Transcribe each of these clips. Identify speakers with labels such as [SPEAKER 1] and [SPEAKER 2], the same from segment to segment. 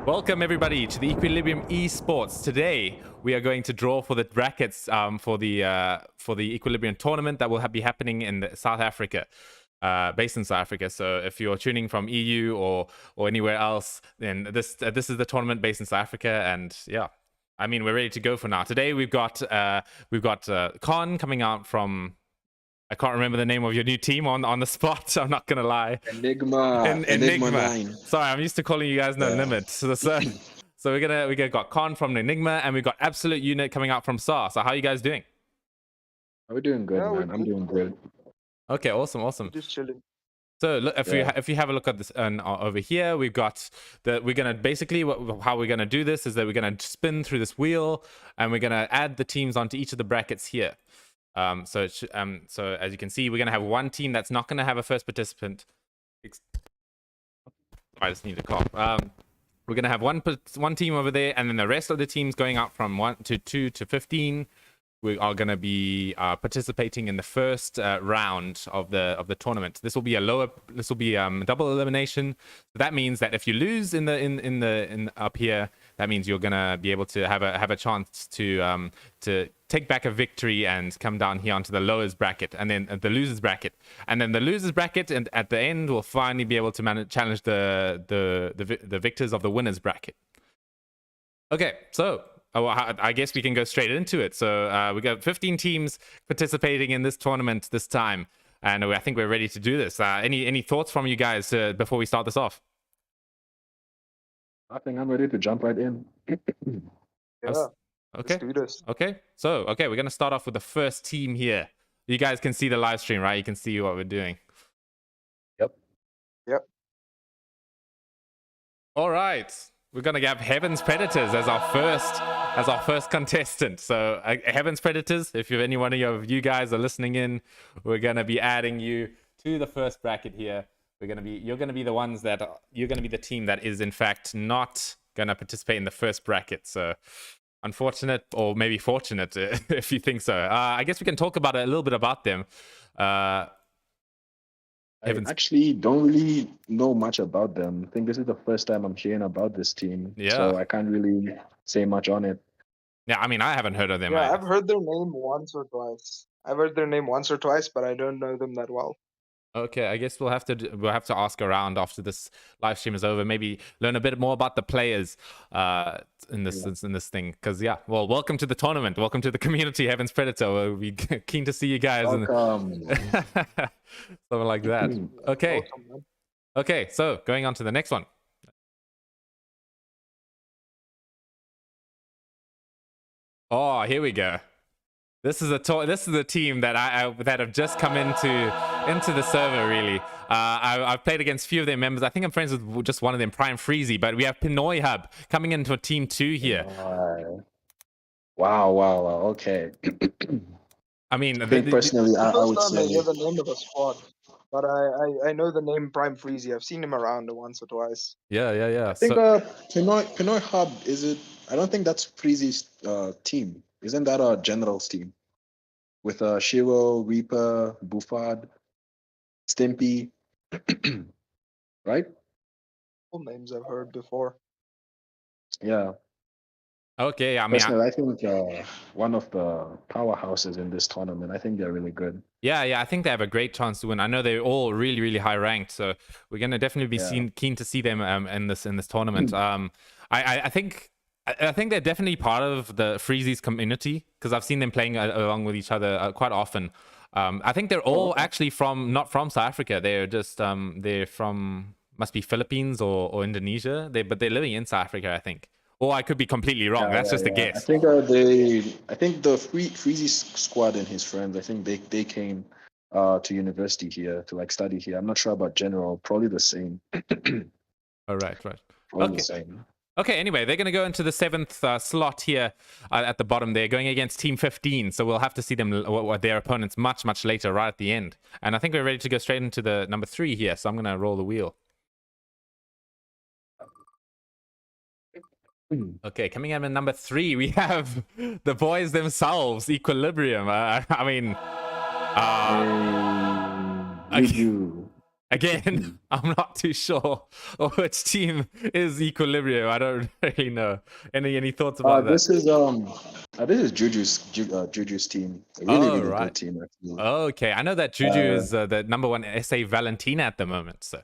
[SPEAKER 1] Welcome everybody to the Equilibrium Esports. Today we are going to draw for the brackets for the Equilibrium tournament that will be happening in South Africa, based in South Africa. So if you're tuning from EU or anywhere else, then this is the tournament based in South Africa. And yeah, I mean, we're ready to go for now. Today we've got Khan coming out from. I can't remember the name of your new team on the spot. I'm not gonna lie.
[SPEAKER 2] Enigma 9.
[SPEAKER 1] Sorry, I'm used to calling you guys No Limit. So we got Con from Enigma, and we got Absolute Unit coming out from SAR. So how are you guys doing?
[SPEAKER 2] We're doing good, man. I'm doing good.
[SPEAKER 1] Okay, awesome.
[SPEAKER 3] Just chilling.
[SPEAKER 1] So look, if you have a look at this over here, we've got we're gonna basically how we're gonna do this is that we're gonna spin through this wheel, and we're gonna add the teams onto each of the brackets here. So as you can see, we're gonna have one team that's not gonna have a first participant. I just need to cough. We're gonna have one team over there, and then the rest of the teams going up from 1 to 2 to 15. We are going to be participating in the first round of the tournament. This will be double elimination. So that means that if you lose in up here, that means you're going to be able to have a chance to take back a victory and come down here onto the lowest bracket, and then the losers bracket, and then the losers bracket, and at the end we'll finally be able to challenge the victors of the winners bracket. Okay, so. I guess we can go straight into it. So we got 15 teams participating in this tournament this time, and I think we're ready to do this. Any thoughts from you guys before we start this off?
[SPEAKER 2] I think I'm ready to jump right in.
[SPEAKER 3] Yeah.
[SPEAKER 1] Okay.
[SPEAKER 3] Let's do this.
[SPEAKER 1] Okay. So we're gonna start off with the first team here. You guys can see the live stream, right? You can see what we're doing.
[SPEAKER 3] Yep.
[SPEAKER 1] All right. We're gonna have Heaven's Predators as our first contestant. So Heaven's Predators, if any one of you guys are listening in, we're gonna be adding you to the first bracket here. You're gonna be the team that is in fact not gonna participate in the first bracket. So unfortunate, or maybe fortunate, if you think so. I guess we can talk about a little bit about them.
[SPEAKER 2] I actually don't really know much about them. I think this is the first time I'm hearing about this team.
[SPEAKER 1] Yeah.
[SPEAKER 2] So I can't really say much on it.
[SPEAKER 1] Yeah, I mean, I haven't heard of them.
[SPEAKER 3] Yeah, I've heard their name once or twice. But I don't know them that well.
[SPEAKER 1] Okay, I guess we'll have to ask around after this live stream is over. Maybe learn a bit more about the players in this thing. Because well, welcome to the tournament. Welcome to the community, Heaven's Predator. We'll be keen to see you guys.
[SPEAKER 2] Welcome.
[SPEAKER 1] Something like that. Okay.
[SPEAKER 3] Welcome,
[SPEAKER 1] Okay. So going on to the next one. Oh, here we go. This is a team that that have just come into the server, really. I've played against a few of their members. I think I'm friends with just one of them, Prime Freezy, but we have Pinoy Hub coming into a team 2 here.
[SPEAKER 2] Wow. Okay.
[SPEAKER 1] I mean,
[SPEAKER 2] I think personally, I would say.
[SPEAKER 3] I hear the name of a squad, but I know the name Prime Freezy. I've seen him around once or twice.
[SPEAKER 1] Yeah.
[SPEAKER 2] I think Pinoy Hub, is it? I don't think that's Freezy's team. Isn't that a general's team? With Shiro, Reaper, Buffard, Stimpy, right?
[SPEAKER 3] All names I've heard before.
[SPEAKER 2] Yeah.
[SPEAKER 1] Okay, I mean,
[SPEAKER 2] personally, I think one of the powerhouses in this tournament. I think they're really good.
[SPEAKER 1] Yeah, I think they have a great chance to win. I know they're all really, really high ranked, so we're gonna definitely be keen to see them in this tournament. I think they're definitely part of the Freezy's community, because I've seen them playing along with each other quite often. I think they're all actually not from South Africa. They're just they're from, must be Philippines or Indonesia. But they're living in South Africa, I think. Or I could be completely wrong. That's just a guess.
[SPEAKER 2] I think the Freezy squad and his friends, I think they came to university here to study here. I'm not sure about general. Probably the same.
[SPEAKER 1] Oh, right.
[SPEAKER 2] Probably the same.
[SPEAKER 1] Okay, anyway, they're going to go into the 7th slot here at the bottom there, going against Team 15. So we'll have to see them, their opponents, much later, right at the end. And I think we're ready to go straight into the number 3 here. So I'm going to roll the wheel. Okay, coming in at number 3, we have the boys themselves, Equilibrium. Again, I'm not too sure which team is Equilibrium. I don't really know. Any thoughts about that?
[SPEAKER 2] This is Juju's team. A really
[SPEAKER 1] Oh,
[SPEAKER 2] really
[SPEAKER 1] right.
[SPEAKER 2] good team actually.
[SPEAKER 1] Okay, I know that Juju is the number one SA Valentina at the moment. So,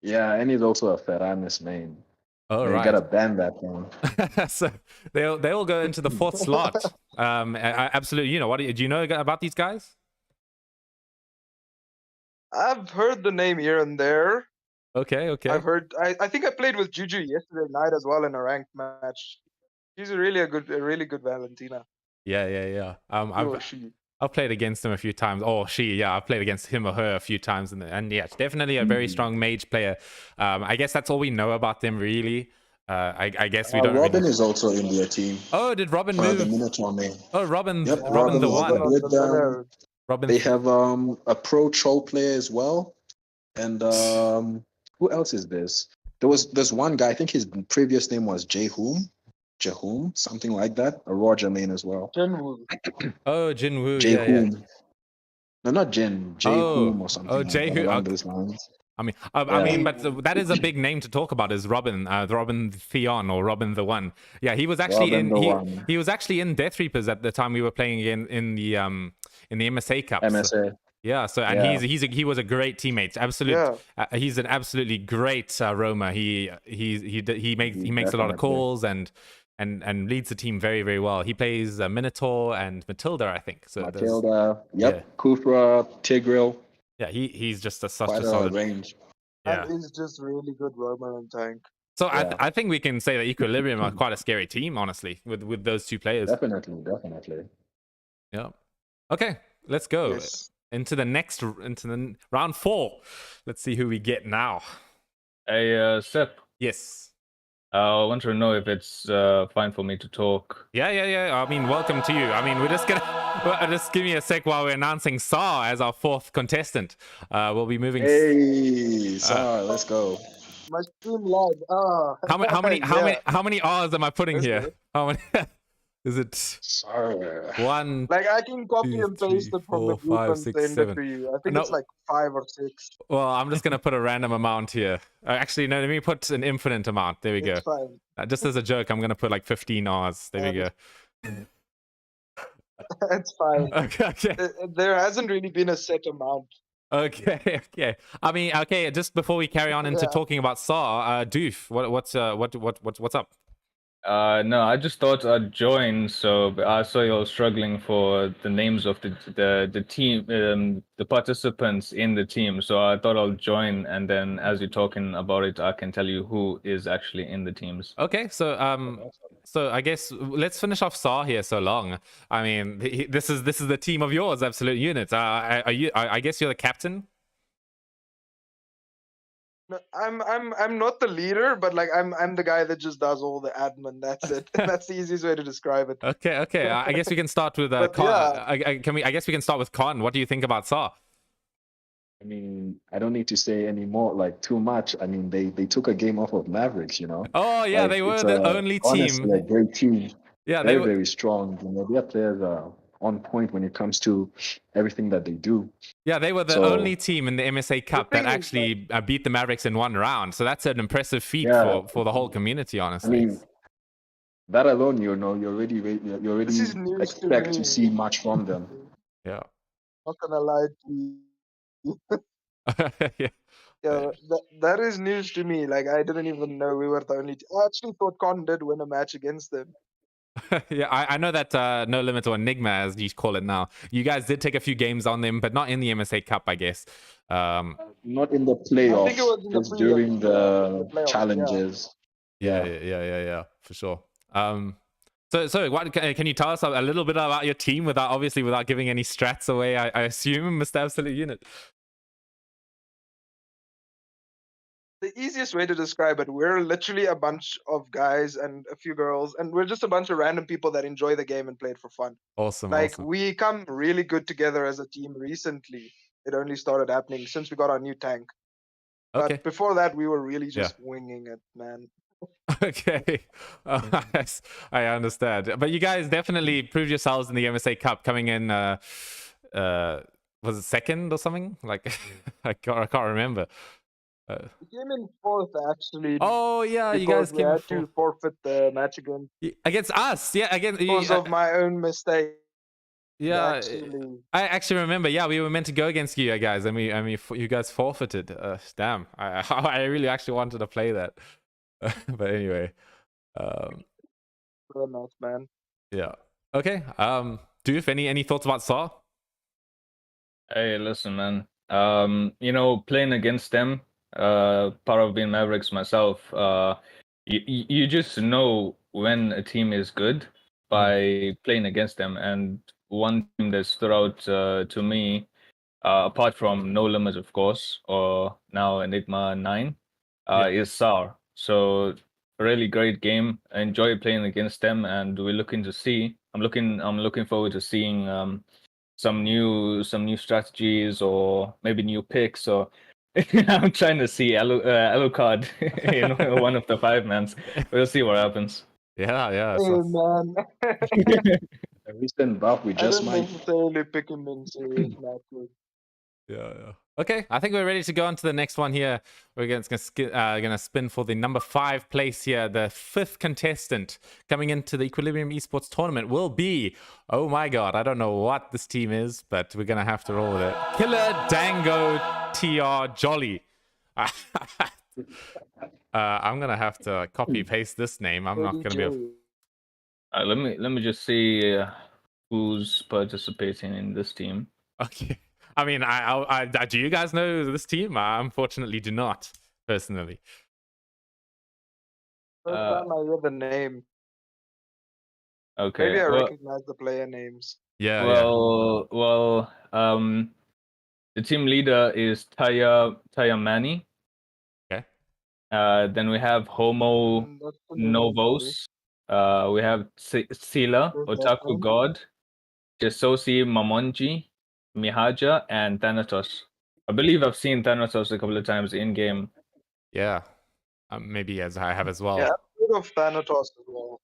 [SPEAKER 2] Yeah, and he's also a Ferranis main.
[SPEAKER 1] all
[SPEAKER 2] You
[SPEAKER 1] right.
[SPEAKER 2] gotta ban that one.
[SPEAKER 1] So they'll go into the fourth slot. Absolutely. You know what? Do you know about these guys?
[SPEAKER 3] I've heard the name here and there.
[SPEAKER 1] Okay, okay.
[SPEAKER 3] I've heard. I think I played with Juju yesterday night as well in a ranked match. She's a really good Valentina.
[SPEAKER 1] Yeah.
[SPEAKER 3] He or she.
[SPEAKER 1] I've played against him a few times. Oh, she, yeah, I've played against him or her a few times, and yeah, it's definitely a very strong mage player. I guess that's all we know about them, really. I guess we don't.
[SPEAKER 2] Robin
[SPEAKER 1] really...
[SPEAKER 2] is also in their team.
[SPEAKER 1] Oh, did Robin
[SPEAKER 2] The
[SPEAKER 1] move?
[SPEAKER 2] Minotaur main.
[SPEAKER 1] Oh, Robin,
[SPEAKER 2] Yep,
[SPEAKER 1] Robin the
[SPEAKER 2] is
[SPEAKER 1] one.
[SPEAKER 2] with them.
[SPEAKER 1] Robin.
[SPEAKER 2] They have a pro troll player as well, and who else is this? There's one guy. I think his previous name was Jehum, something like that. A Roger main as well.
[SPEAKER 3] Jinwoo.
[SPEAKER 1] Oh, Jinwoo.
[SPEAKER 2] Jehum.
[SPEAKER 1] Yeah.
[SPEAKER 2] No, not Jin. Jehum or something.
[SPEAKER 1] Oh, Jehum.
[SPEAKER 2] Along those lines.
[SPEAKER 1] I mean, but that is a big name to talk about. Is Robin, Robin Theon or Robin the One? Yeah, he was actually he was actually in Death Reapers at the time we were playing in the MSA Cup.
[SPEAKER 2] MSA.
[SPEAKER 1] Yeah, so and he was a great teammate. Absolute, he's an absolutely great roamer. He makes a lot of calls and leads the team very very well. He plays Minotaur and Matilda, I think. So
[SPEAKER 2] Matilda, Kufra, Tigreal.
[SPEAKER 1] Yeah, he's just such
[SPEAKER 2] a
[SPEAKER 1] solid
[SPEAKER 2] range.
[SPEAKER 1] Yeah,
[SPEAKER 3] and he's just really good roamer and tank.
[SPEAKER 1] So I think we can say that Equilibrium are quite a scary team, honestly, with those two players.
[SPEAKER 2] Definitely.
[SPEAKER 1] Yeah. Okay, let's go into the round 4. Let's see who we get now.
[SPEAKER 4] Hey, Sep.
[SPEAKER 1] Yes.
[SPEAKER 4] I want to know if it's fine for me to talk.
[SPEAKER 1] Yeah. I mean, welcome to you. I mean, we're just gonna just give me a sec while we're announcing Saar as our 4th contestant. We'll be moving.
[SPEAKER 2] Hey, Saar, let's go.
[SPEAKER 3] My stream lag.
[SPEAKER 1] How many R's am I putting here?
[SPEAKER 3] Good.
[SPEAKER 1] How many? Is it
[SPEAKER 2] Saar.
[SPEAKER 1] 1?
[SPEAKER 3] Like I can copy
[SPEAKER 1] 2,
[SPEAKER 3] and paste
[SPEAKER 1] 3,
[SPEAKER 3] it from
[SPEAKER 1] 4,
[SPEAKER 3] the group
[SPEAKER 1] 5,
[SPEAKER 3] and
[SPEAKER 1] 6,
[SPEAKER 3] send
[SPEAKER 1] 7.
[SPEAKER 3] it to you. I think it's like 5 or 6.
[SPEAKER 1] Well, I'm just gonna put a random amount here. Actually, no. Let me put an infinite amount. There we go.
[SPEAKER 3] Fine.
[SPEAKER 1] Just as a joke, I'm gonna put like 15 R's. There we go.
[SPEAKER 3] It's fine.
[SPEAKER 1] Okay.
[SPEAKER 3] There hasn't really been a set amount.
[SPEAKER 1] Okay. I mean, okay. Just before we carry on into talking about Saar, Doof, what's up?
[SPEAKER 4] No, I just thought I'd join. So I saw you all struggling for the names of the team, the participants in the team. So I thought I'll join, and then as you're talking about it, I can tell you who is actually in the teams.
[SPEAKER 1] Okay, so I guess let's finish off Saar here. So long. I mean, this is the team of yours, Absolute Unit. I guess you're the captain.
[SPEAKER 3] No, I'm not the leader, but like I'm the guy that just does all the admin. That's it. That's the easiest way to describe it.
[SPEAKER 1] Okay. I guess we can start with Con. I guess we can start with Con. What do you think about Saar?
[SPEAKER 2] I mean, I don't need to say any more, like too much. I mean, they took a game off of Mavericks, you know.
[SPEAKER 1] Oh yeah, they were the only team.
[SPEAKER 2] Honestly, a great team.
[SPEAKER 1] Yeah,
[SPEAKER 2] they were very strong. You know, their players are on point when it comes to everything that they do.
[SPEAKER 1] Yeah, they were the only team in the MSA Cup that actually beat the Mavericks in 1 round. So that's an impressive feat for the whole community, honestly.
[SPEAKER 2] I mean, that alone, you know, you already expect to see much from them.
[SPEAKER 1] Yeah.
[SPEAKER 3] Not gonna lie to you.
[SPEAKER 1] Yeah.
[SPEAKER 3] That is news to me. Like I didn't even know we were the only. I actually thought Con did win a match against them.
[SPEAKER 1] Yeah, I know that No Limit or Enigma, as you call it now, you guys did take a few games on them, but not in the MSA Cup, I guess.
[SPEAKER 2] Not in the playoffs,
[SPEAKER 3] I think it was in
[SPEAKER 2] just during the
[SPEAKER 3] playoffs,
[SPEAKER 2] challenges.
[SPEAKER 1] Yeah, for sure. So what can you tell us a little bit about your team without giving any strats away? I assume, Mr. Absolute Unit.
[SPEAKER 3] The easiest way to describe it, we're literally a bunch of guys and a few girls, and we're just a bunch of random people that enjoy the game and play it for fun.
[SPEAKER 1] Awesome.
[SPEAKER 3] We come really good together as a team recently. It only started happening since we got our new tank.
[SPEAKER 1] Okay.
[SPEAKER 3] But before that, we were really just winging it, man.
[SPEAKER 1] Okay. Yes, I understand. But you guys definitely proved yourselves in the MSA Cup, coming in was it second or something? Like I can't remember.
[SPEAKER 3] We came in fourth actually
[SPEAKER 1] Oh yeah, you
[SPEAKER 3] because
[SPEAKER 1] guys
[SPEAKER 3] we
[SPEAKER 1] came
[SPEAKER 3] had
[SPEAKER 1] for
[SPEAKER 3] to forfeit the match again
[SPEAKER 1] against us. Yeah, against
[SPEAKER 3] because of my own mistake.
[SPEAKER 1] yeah.
[SPEAKER 3] Actually,
[SPEAKER 1] I actually remember. Yeah, we were meant to go against you guys, and you guys forfeited. Damn, I really actually wanted to play that, but anyway,
[SPEAKER 3] very nice, man.
[SPEAKER 1] yeah. Okay. Doof, any thoughts about Saw?
[SPEAKER 4] Hey, listen, man. Playing against them, part of being Mavericks myself, you just know when a team is good by playing against them. And one team that stood out to me, apart from No Limit, of course, or now Enigma 9, is SAR. So really great game. I enjoy playing against them, and we're looking to see. I'm looking forward to seeing some new strategies or maybe new picks or I'm trying to see Alucard in one of the 5-mans. We'll see what happens.
[SPEAKER 1] Yeah.
[SPEAKER 3] Hey,
[SPEAKER 1] So,
[SPEAKER 3] man.
[SPEAKER 2] A recent buff, we
[SPEAKER 3] I
[SPEAKER 2] just
[SPEAKER 3] don't
[SPEAKER 2] might.
[SPEAKER 3] necessarily pick him in serious matches.
[SPEAKER 1] yeah. Okay, I think we're ready to go on to the next one here. We're gonna spin for the number 5 place here. The 5th contestant coming into the Equilibrium Esports tournament will be, oh my god, I don't know what this team is, but we're gonna have to roll with it. Killer Dango TR Jolly. I'm gonna have to copy paste this name. I'm not gonna be able.
[SPEAKER 4] Let me just see who's participating in this team.
[SPEAKER 1] Okay. I mean, I do you guys know this team? I unfortunately do not, personally.
[SPEAKER 3] First time I hear the name.
[SPEAKER 4] Okay.
[SPEAKER 3] Maybe I
[SPEAKER 4] Well,
[SPEAKER 3] recognize the player names.
[SPEAKER 1] Yeah.
[SPEAKER 4] the team leader is Taya Mani.
[SPEAKER 1] Okay.
[SPEAKER 4] Then we have Homo
[SPEAKER 3] That's the name of the
[SPEAKER 4] Novos. We have Sila,
[SPEAKER 3] Where's that
[SPEAKER 4] Otaku
[SPEAKER 3] from?
[SPEAKER 4] God, Jesosi Mamonji, Mihaja, and Thanatos. I believe I've seen Thanatos a couple of times in game.
[SPEAKER 1] Yeah. Maybe as I have as well.
[SPEAKER 3] Yeah, I've heard of Thanatos as well.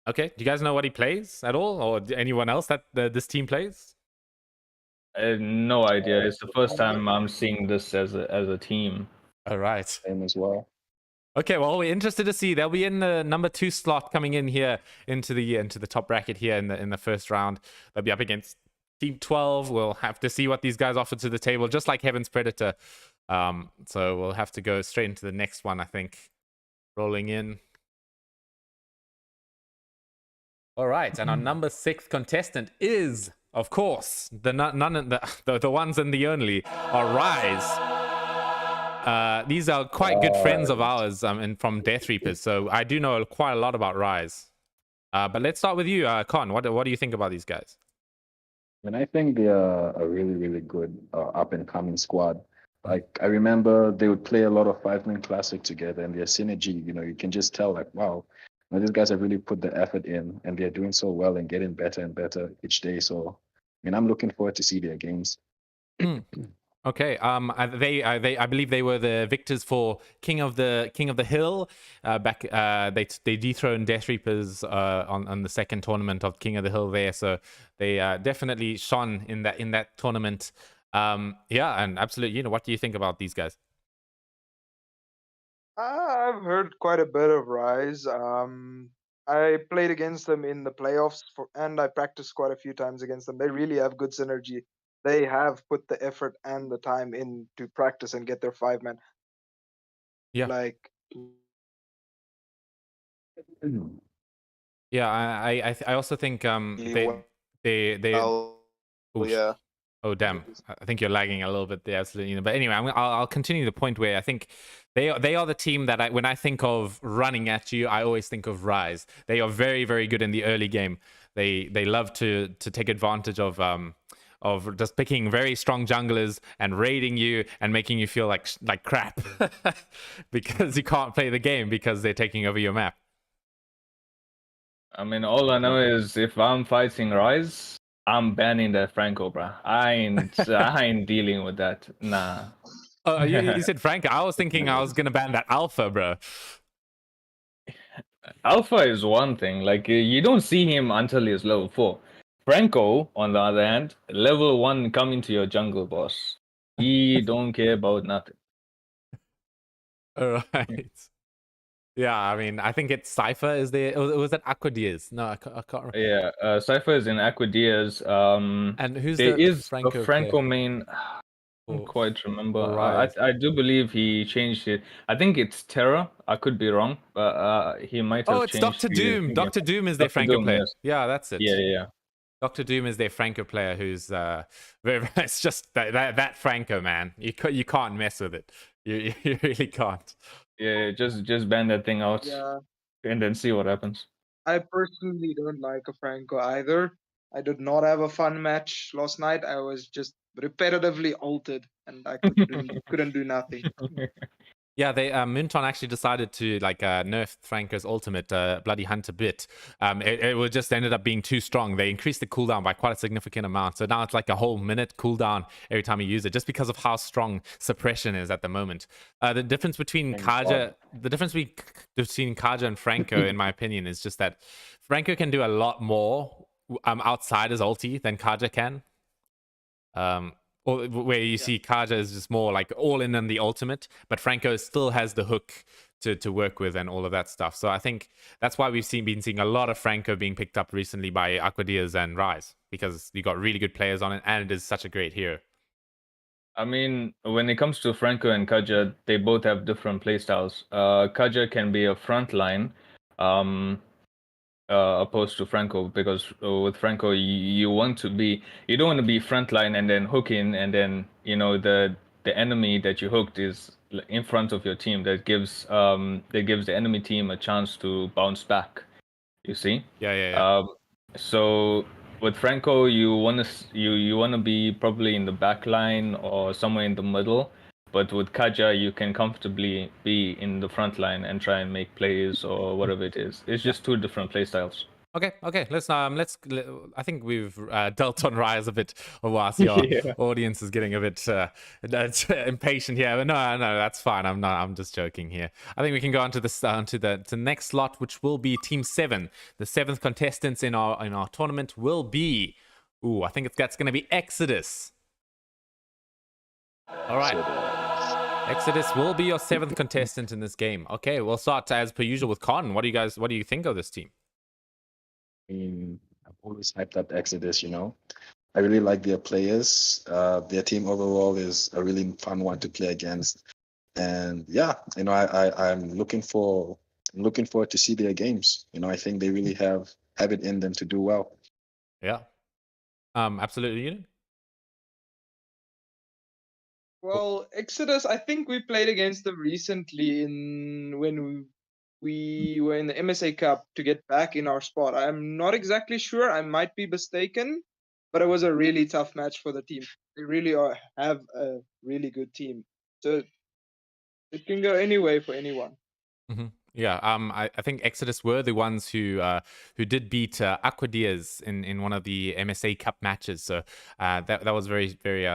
[SPEAKER 1] Okay. Do you guys know what he plays at all, or anyone else that this team plays?
[SPEAKER 4] I have no idea. It's the first time I'm seeing this as a team.
[SPEAKER 1] All right.
[SPEAKER 2] Same as well.
[SPEAKER 1] Okay, well, we're interested to see. They'll be in the number 2 slot coming in here into the top bracket here in the first round. They'll be up against Team 12. We'll have to see what these guys offer to the table, just like Heaven's Predator. So we'll have to go straight into the next one, I think. Rolling in. All right, and our number 6 contestant is, of course, the ones and the only are Rise. These are quite good friends of ours and from Death Reapers, so I do know quite a lot about Rise. But let's start with you, Con. What do you think about these guys?
[SPEAKER 2] I mean, I think they are a really, really good up and coming squad. Like I remember they would play a lot of 5-man classic together, and their synergy, you can just tell, like, wow, these guys have really put the effort in, and they're doing so well and getting better and better each day. So, I mean, I'm looking forward to see their games.
[SPEAKER 1] Okay. I believe they were the victors for King of the Hill. Back they dethroned Death Reapers on the second tournament of King of the Hill there. So they definitely shone in that tournament. Yeah, and absolutely. What do you think about these guys?
[SPEAKER 3] I've heard quite a bit of Rise. I played against them in the playoffs and I practiced quite a few times against them. They really have good synergy. They have put the effort and the time in to practice and get their 5-man.
[SPEAKER 1] Yeah.
[SPEAKER 3] Like,
[SPEAKER 1] yeah, I also think they
[SPEAKER 3] well,
[SPEAKER 1] oof.
[SPEAKER 3] yeah.
[SPEAKER 1] Oh damn! I think you're lagging a little bit there, absolutely. But anyway, I'll continue the point where I think they are the team that when I think of running at you, I always think of Rise. They are very, very good in the early game. They love to take advantage of just picking very strong junglers and raiding you and making you feel like crap because you can't play the game because they're taking over your map.
[SPEAKER 4] I mean, all I know is if I'm fighting Rise, I'm banning that Franco, bro. I ain't dealing with that. Nah.
[SPEAKER 1] Oh, you said Franco. I was thinking I was gonna ban that Alpha, bro.
[SPEAKER 4] Alpha is one thing. Like you don't see him until he's level 4. Franco, on the other hand, level 1 coming to your jungle, boss. He don't care about nothing.
[SPEAKER 1] All right. Yeah, I mean, I think it's Cypher is there. Was that Aquadias? No, I can't remember.
[SPEAKER 4] Yeah, Cypher is in Aquadias.
[SPEAKER 1] And who's
[SPEAKER 4] There
[SPEAKER 1] the
[SPEAKER 4] is
[SPEAKER 1] Franco
[SPEAKER 4] a Franco
[SPEAKER 1] player?
[SPEAKER 4] main. I don't
[SPEAKER 1] Or-
[SPEAKER 4] quite remember.
[SPEAKER 1] or
[SPEAKER 4] I
[SPEAKER 1] Rise?
[SPEAKER 4] I do believe he changed it. I think it's Terra. I could be wrong, but he might have
[SPEAKER 1] Oh, it's
[SPEAKER 4] changed.
[SPEAKER 1] Doctor Doom. Doctor Doom is their
[SPEAKER 4] Dr.
[SPEAKER 1] Franco
[SPEAKER 4] Doom,
[SPEAKER 1] player.
[SPEAKER 4] yes.
[SPEAKER 1] Yeah, that's it.
[SPEAKER 4] Yeah, yeah.
[SPEAKER 1] Doctor Doom is their Franco player, who's very. It's just that Franco, man. You can't mess with it. You really can't.
[SPEAKER 4] Yeah, just ban that thing out
[SPEAKER 3] Yeah,
[SPEAKER 4] and then see what happens.
[SPEAKER 3] I personally don't like a Franco either. I did not have a fun match last night. I was just repetitively ulted, and I couldn't do nothing.
[SPEAKER 1] Yeah, they Moonton actually decided to nerf Franco's ultimate Bloody Hunt a bit. It would just ended up being too strong. They increased the cooldown by quite a significant amount. So now it's like a whole minute cooldown every time you use it, just because of how strong suppression is at the moment. The difference between Kaja and Franco, in my opinion, is just that Franco can do a lot more outside his ulti than Kaja can. Or where you see Kaja is just more like all in on the ultimate, but Franco still has the hook to work with and all of that stuff. So I think that's why we've been seeing a lot of Franco being picked up recently by Aquadias and Rise, because you got really good players on it, and it is such a great hero.
[SPEAKER 4] I mean, when it comes to Franco and Kaja, they both have different playstyles. Kaja can be a frontline, opposed to Franco, because with Franco you don't want to be frontline and then hook in, and then the enemy that you hooked is in front of your team. That gives the enemy team a chance to bounce back. You see?
[SPEAKER 1] Yeah.
[SPEAKER 4] So with Franco, you want to be probably in the back line or somewhere in the middle. But with Kaja, you can comfortably be in the front line and try and make plays or whatever it is. It's just two different play styles.
[SPEAKER 1] Okay. I think we've dealt on Rise a bit whilst your audience is getting a bit impatient here. But no, that's fine. I'm just joking here. I think we can go on to the next slot, which will be Team 7. The 7th contestants in our tournament will be. I think that's going to be Exodus. All right. Exodus will be your 7th contestant in this game. Okay, we'll start as per usual with Con. What do you think of this team?
[SPEAKER 2] I mean, I've always hyped up Exodus, I really like their players. Their team overall is a really fun one to play against. And yeah, I'm looking forward to see their games. I think they really have it in them to do well.
[SPEAKER 1] Yeah. Absolutely. You?
[SPEAKER 3] Well, Exodus, I think we played against them recently when we were in the MSA Cup to get back in our spot. I'm not exactly sure. I might be mistaken, but it was a really tough match for the team. They really have a really good team. So it can go anyway for anyone.
[SPEAKER 1] Mm-hmm. Yeah, I think Exodus were the ones who did beat Aquadias in one of the MSA Cup matches. So that was very very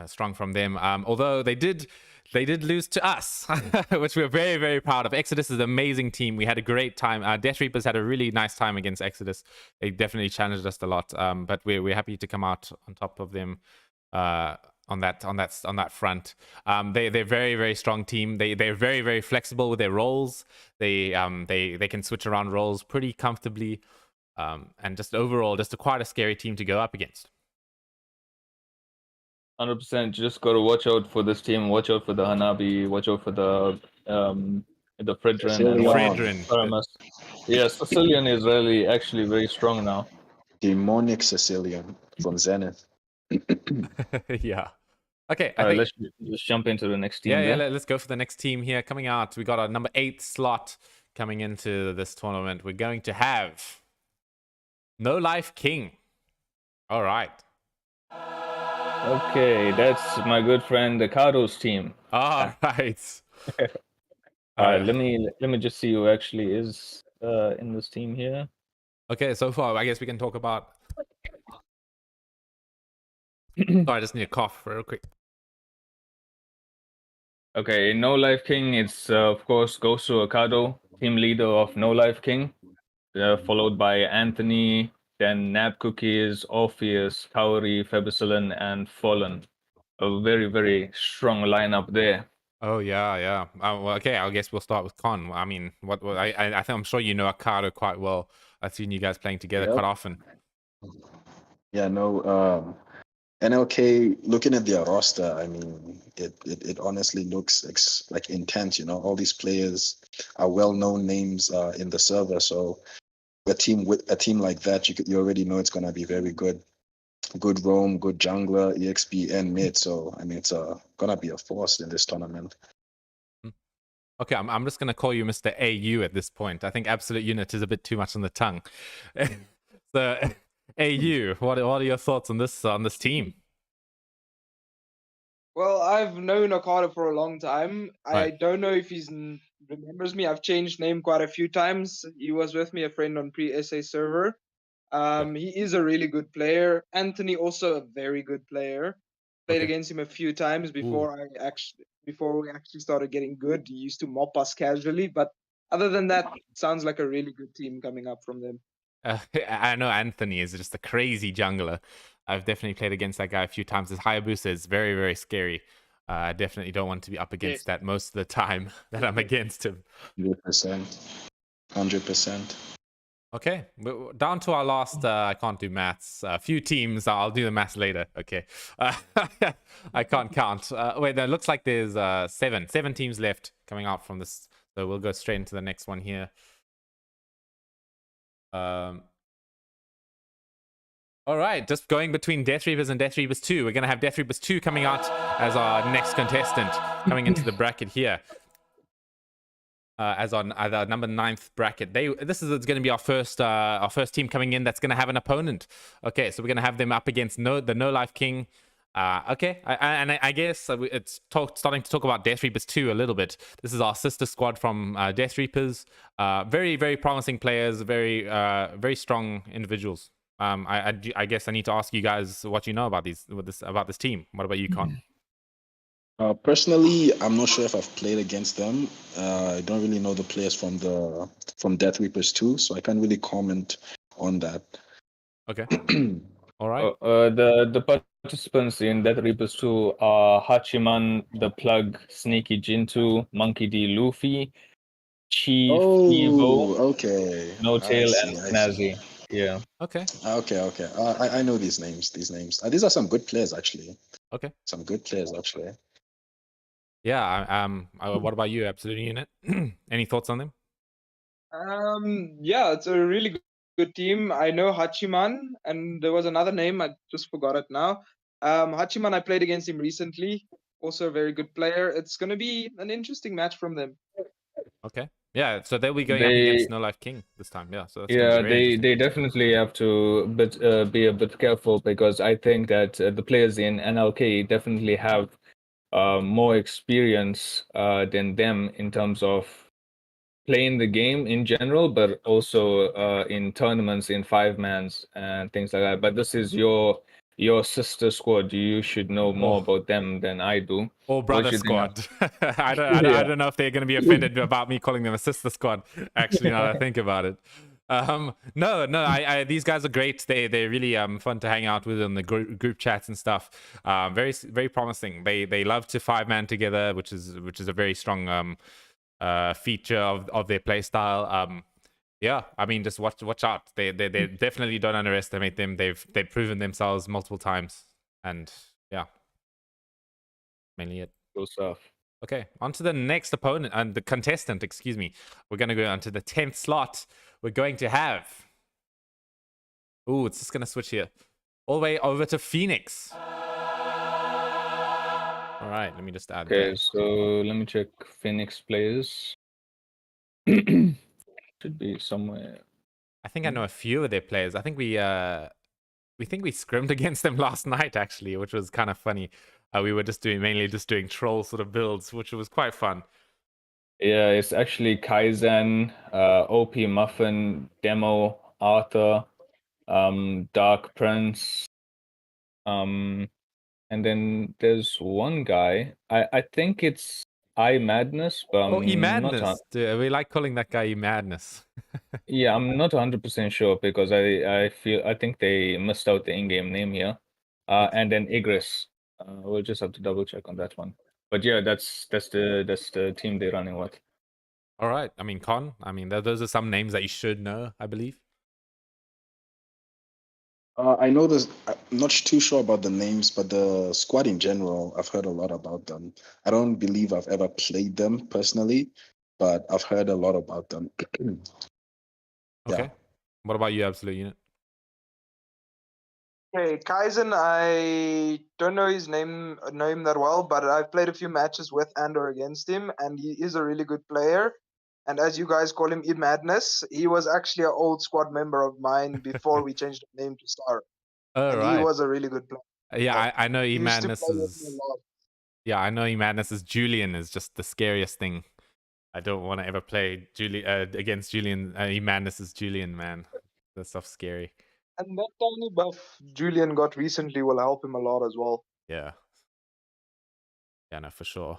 [SPEAKER 1] strong from them. Although they did lose to us, which we're very very proud of. Exodus is an amazing team. We had a great time. Death Reapers had a really nice time against Exodus. They definitely challenged us a lot. But we're happy to come out on top of them. On that front, they're very very strong team. They're very very flexible with their roles. They can switch around roles pretty comfortably, and just overall quite a scary team to go up against.
[SPEAKER 4] 100%. Just got to watch out for this team. Watch out for the Hanabi. Watch out for the Fredrin and
[SPEAKER 1] Fredrin.
[SPEAKER 4] Yeah, Sicilian is really actually very strong now.
[SPEAKER 2] Demonic Sicilian from Zenith.
[SPEAKER 1] Yeah. Okay.
[SPEAKER 4] All right, let's jump into the next team.
[SPEAKER 1] Yeah, let's go for the next team here. Coming out, we got our number 8 slot coming into this tournament. We're going to have No Life King. All right.
[SPEAKER 4] Okay, that's my good friend Ricardo's team.
[SPEAKER 1] All right.
[SPEAKER 4] All right, let me just see who actually is in this team here.
[SPEAKER 1] Okay, so far I guess we can talk about. Sorry, I just need a cough real quick.
[SPEAKER 4] Okay, No Life King, it's of course Gosu Okado, team leader of No Life King, followed by Anthony, then Nab Cookies, Orpheus, Kauri, Febicillin, and Fallen. A very, very strong lineup there.
[SPEAKER 1] Oh yeah, yeah. Well, okay, I guess we'll start with Con. I mean, I think I'm sure you know Akado quite well. I've seen you guys playing together
[SPEAKER 2] Yep.
[SPEAKER 1] quite often.
[SPEAKER 2] Yeah, no. NLK, looking at their roster, I mean, it honestly looks like intense. You know, all these players are well-known names in the server. So a team like that, you already know it's gonna be very good. Good roam, good jungler, EXP, and mid. So I mean, it's gonna be a force in this tournament.
[SPEAKER 1] Okay, I'm just gonna call you Mr. AU at this point. I think Absolute Unit is a bit too much on the tongue. So, AU, what are your thoughts on this team?
[SPEAKER 3] Well, I've known Okada for a long time. I
[SPEAKER 1] Right.
[SPEAKER 3] don't know if he remembers me. I've changed name quite a few times. He was with me, a friend on pre-SA server. He is a really good player. Anthony also a very good player. Played
[SPEAKER 1] Okay.
[SPEAKER 3] against him a few times before we actually started getting good. He used to mop us casually, but other than that, sounds like a really good team coming up from them.
[SPEAKER 1] I know Anthony is just a crazy jungler. I've definitely played against that guy a few times. His Hayabusa is very, very scary. I definitely don't want to be up against that most of the time that I'm against him.
[SPEAKER 2] 100%. 100%.
[SPEAKER 1] Okay, down to our last. I can't do maths. A few teams. I'll do the maths later. Okay, I can't count. Wait, it looks like there's seven teams left coming out from this. So we'll go straight into the next one here. All right, just going between Death Reapers and Death Reapers 2. We're going to have Death Reapers 2 coming out as our next contestant coming into the bracket here. As on the number 9th bracket. This is going to be our first team coming in that's going to have an opponent. Okay, so we're going to have them up against the No Life King. Okay, I guess it's starting to talk about Death Reapers 2 a little bit. This is our sister squad from Death Reapers. Very, very promising players, very strong individuals. I guess I need to ask you guys what you know about this team. What about you, Con?
[SPEAKER 2] Personally, I'm not sure if I've played against them. I don't really know the players from Death Reapers 2, so I can't really comment on that.
[SPEAKER 1] Okay. All right.
[SPEAKER 4] The participants in Death Reapers 2 are Hachiman, The Plug, Sneaky Jintu, Monkey D. Luffy, Chief Evo,
[SPEAKER 2] Okay.
[SPEAKER 4] No Tail,
[SPEAKER 2] I
[SPEAKER 4] and
[SPEAKER 2] see.
[SPEAKER 4] Snazzy. Yeah.
[SPEAKER 1] Okay.
[SPEAKER 2] Okay. I know these names. These are some good players, actually.
[SPEAKER 1] Okay.
[SPEAKER 2] Some good players, actually.
[SPEAKER 1] Yeah. What about you, Absolute Unit? Any thoughts on them?
[SPEAKER 3] Yeah, it's a really good team. I know Hachiman, and there was another name, I just forgot it now. Hachiman, I played against him recently. Also a very good player. It's going to be an interesting match from them.
[SPEAKER 1] Okay. Yeah, so they'll be going up against No Life King this time. Yeah, so that's gonna be very interesting.
[SPEAKER 4] They definitely have to be a bit careful, because I think that the players in NLK definitely have more experience than them in terms of playing the game in general, but also in tournaments, in 5-mans and things like that. But this is your sister squad. You should know more about them than I do.
[SPEAKER 1] Or brother squad. I don't know if they're going to be offended about me calling them a sister squad. Actually, now that I think about it. No, I these guys are great. They're really fun to hang out with in the group chats and stuff. Very, very promising. They love to 5-man together, which is a very strong feature of their play style. Yeah, I mean, just watch out. They definitely don't underestimate them. They've proven themselves multiple times, and yeah, mainly it.
[SPEAKER 4] Cool stuff.
[SPEAKER 1] Okay, on to the next opponent and the contestant. Excuse me. We're gonna go on to the 10th slot. We're going to have. Ooh, it's just gonna switch here, all the way over to Phoenix. All right, let me just add.
[SPEAKER 4] Okay, so let me check Phoenix players. Should be somewhere.
[SPEAKER 1] I think I know a few of their players. I think we scrimmed against them last night, actually, which was kind of funny. We were mainly doing troll sort of builds, which was quite fun.
[SPEAKER 4] Yeah, it's actually Kaizen, OP Muffin, Demo, Arthur, Dark Prince, and then there's one guy. I think it's I Madness, but
[SPEAKER 1] Oh, E
[SPEAKER 4] I'm not.
[SPEAKER 1] Madness. We like calling that guy E Madness.
[SPEAKER 4] Yeah, I'm not 100% sure because I think they missed out the in-game name here. And then Igris. We'll just have to double check on that one. But yeah, that's the team they're running with.
[SPEAKER 1] All right. I mean, Con. I mean, those are some names that you should know, I believe.
[SPEAKER 2] I know this. I'm not too sure about the names, but the squad in general, I've heard a lot about them. I don't believe I've ever played them personally, but I've heard a lot about them.
[SPEAKER 1] Okay.
[SPEAKER 2] Yeah.
[SPEAKER 1] What about you, Absolute Unit?
[SPEAKER 3] Okay, Kaizen, I don't know know him that well, but I've played a few matches with and or against him, and he is a really good player. And as you guys call him, Madness, he was actually an old squad member of mine before we changed the name to Star,
[SPEAKER 1] All
[SPEAKER 3] and he
[SPEAKER 1] right.
[SPEAKER 3] was a really good player.
[SPEAKER 1] Yeah, I know E
[SPEAKER 3] He used to
[SPEAKER 1] Madness
[SPEAKER 3] play with me a
[SPEAKER 1] is.
[SPEAKER 3] lot.
[SPEAKER 1] Yeah, I know E Madness is Julian is just the scariest thing. I don't want to ever play against Julian. E Madness is Julian, man. That stuff's scary.
[SPEAKER 3] And that tiny buff Julian got recently will help him a lot as well.
[SPEAKER 1] Yeah. Yeah, no, for sure.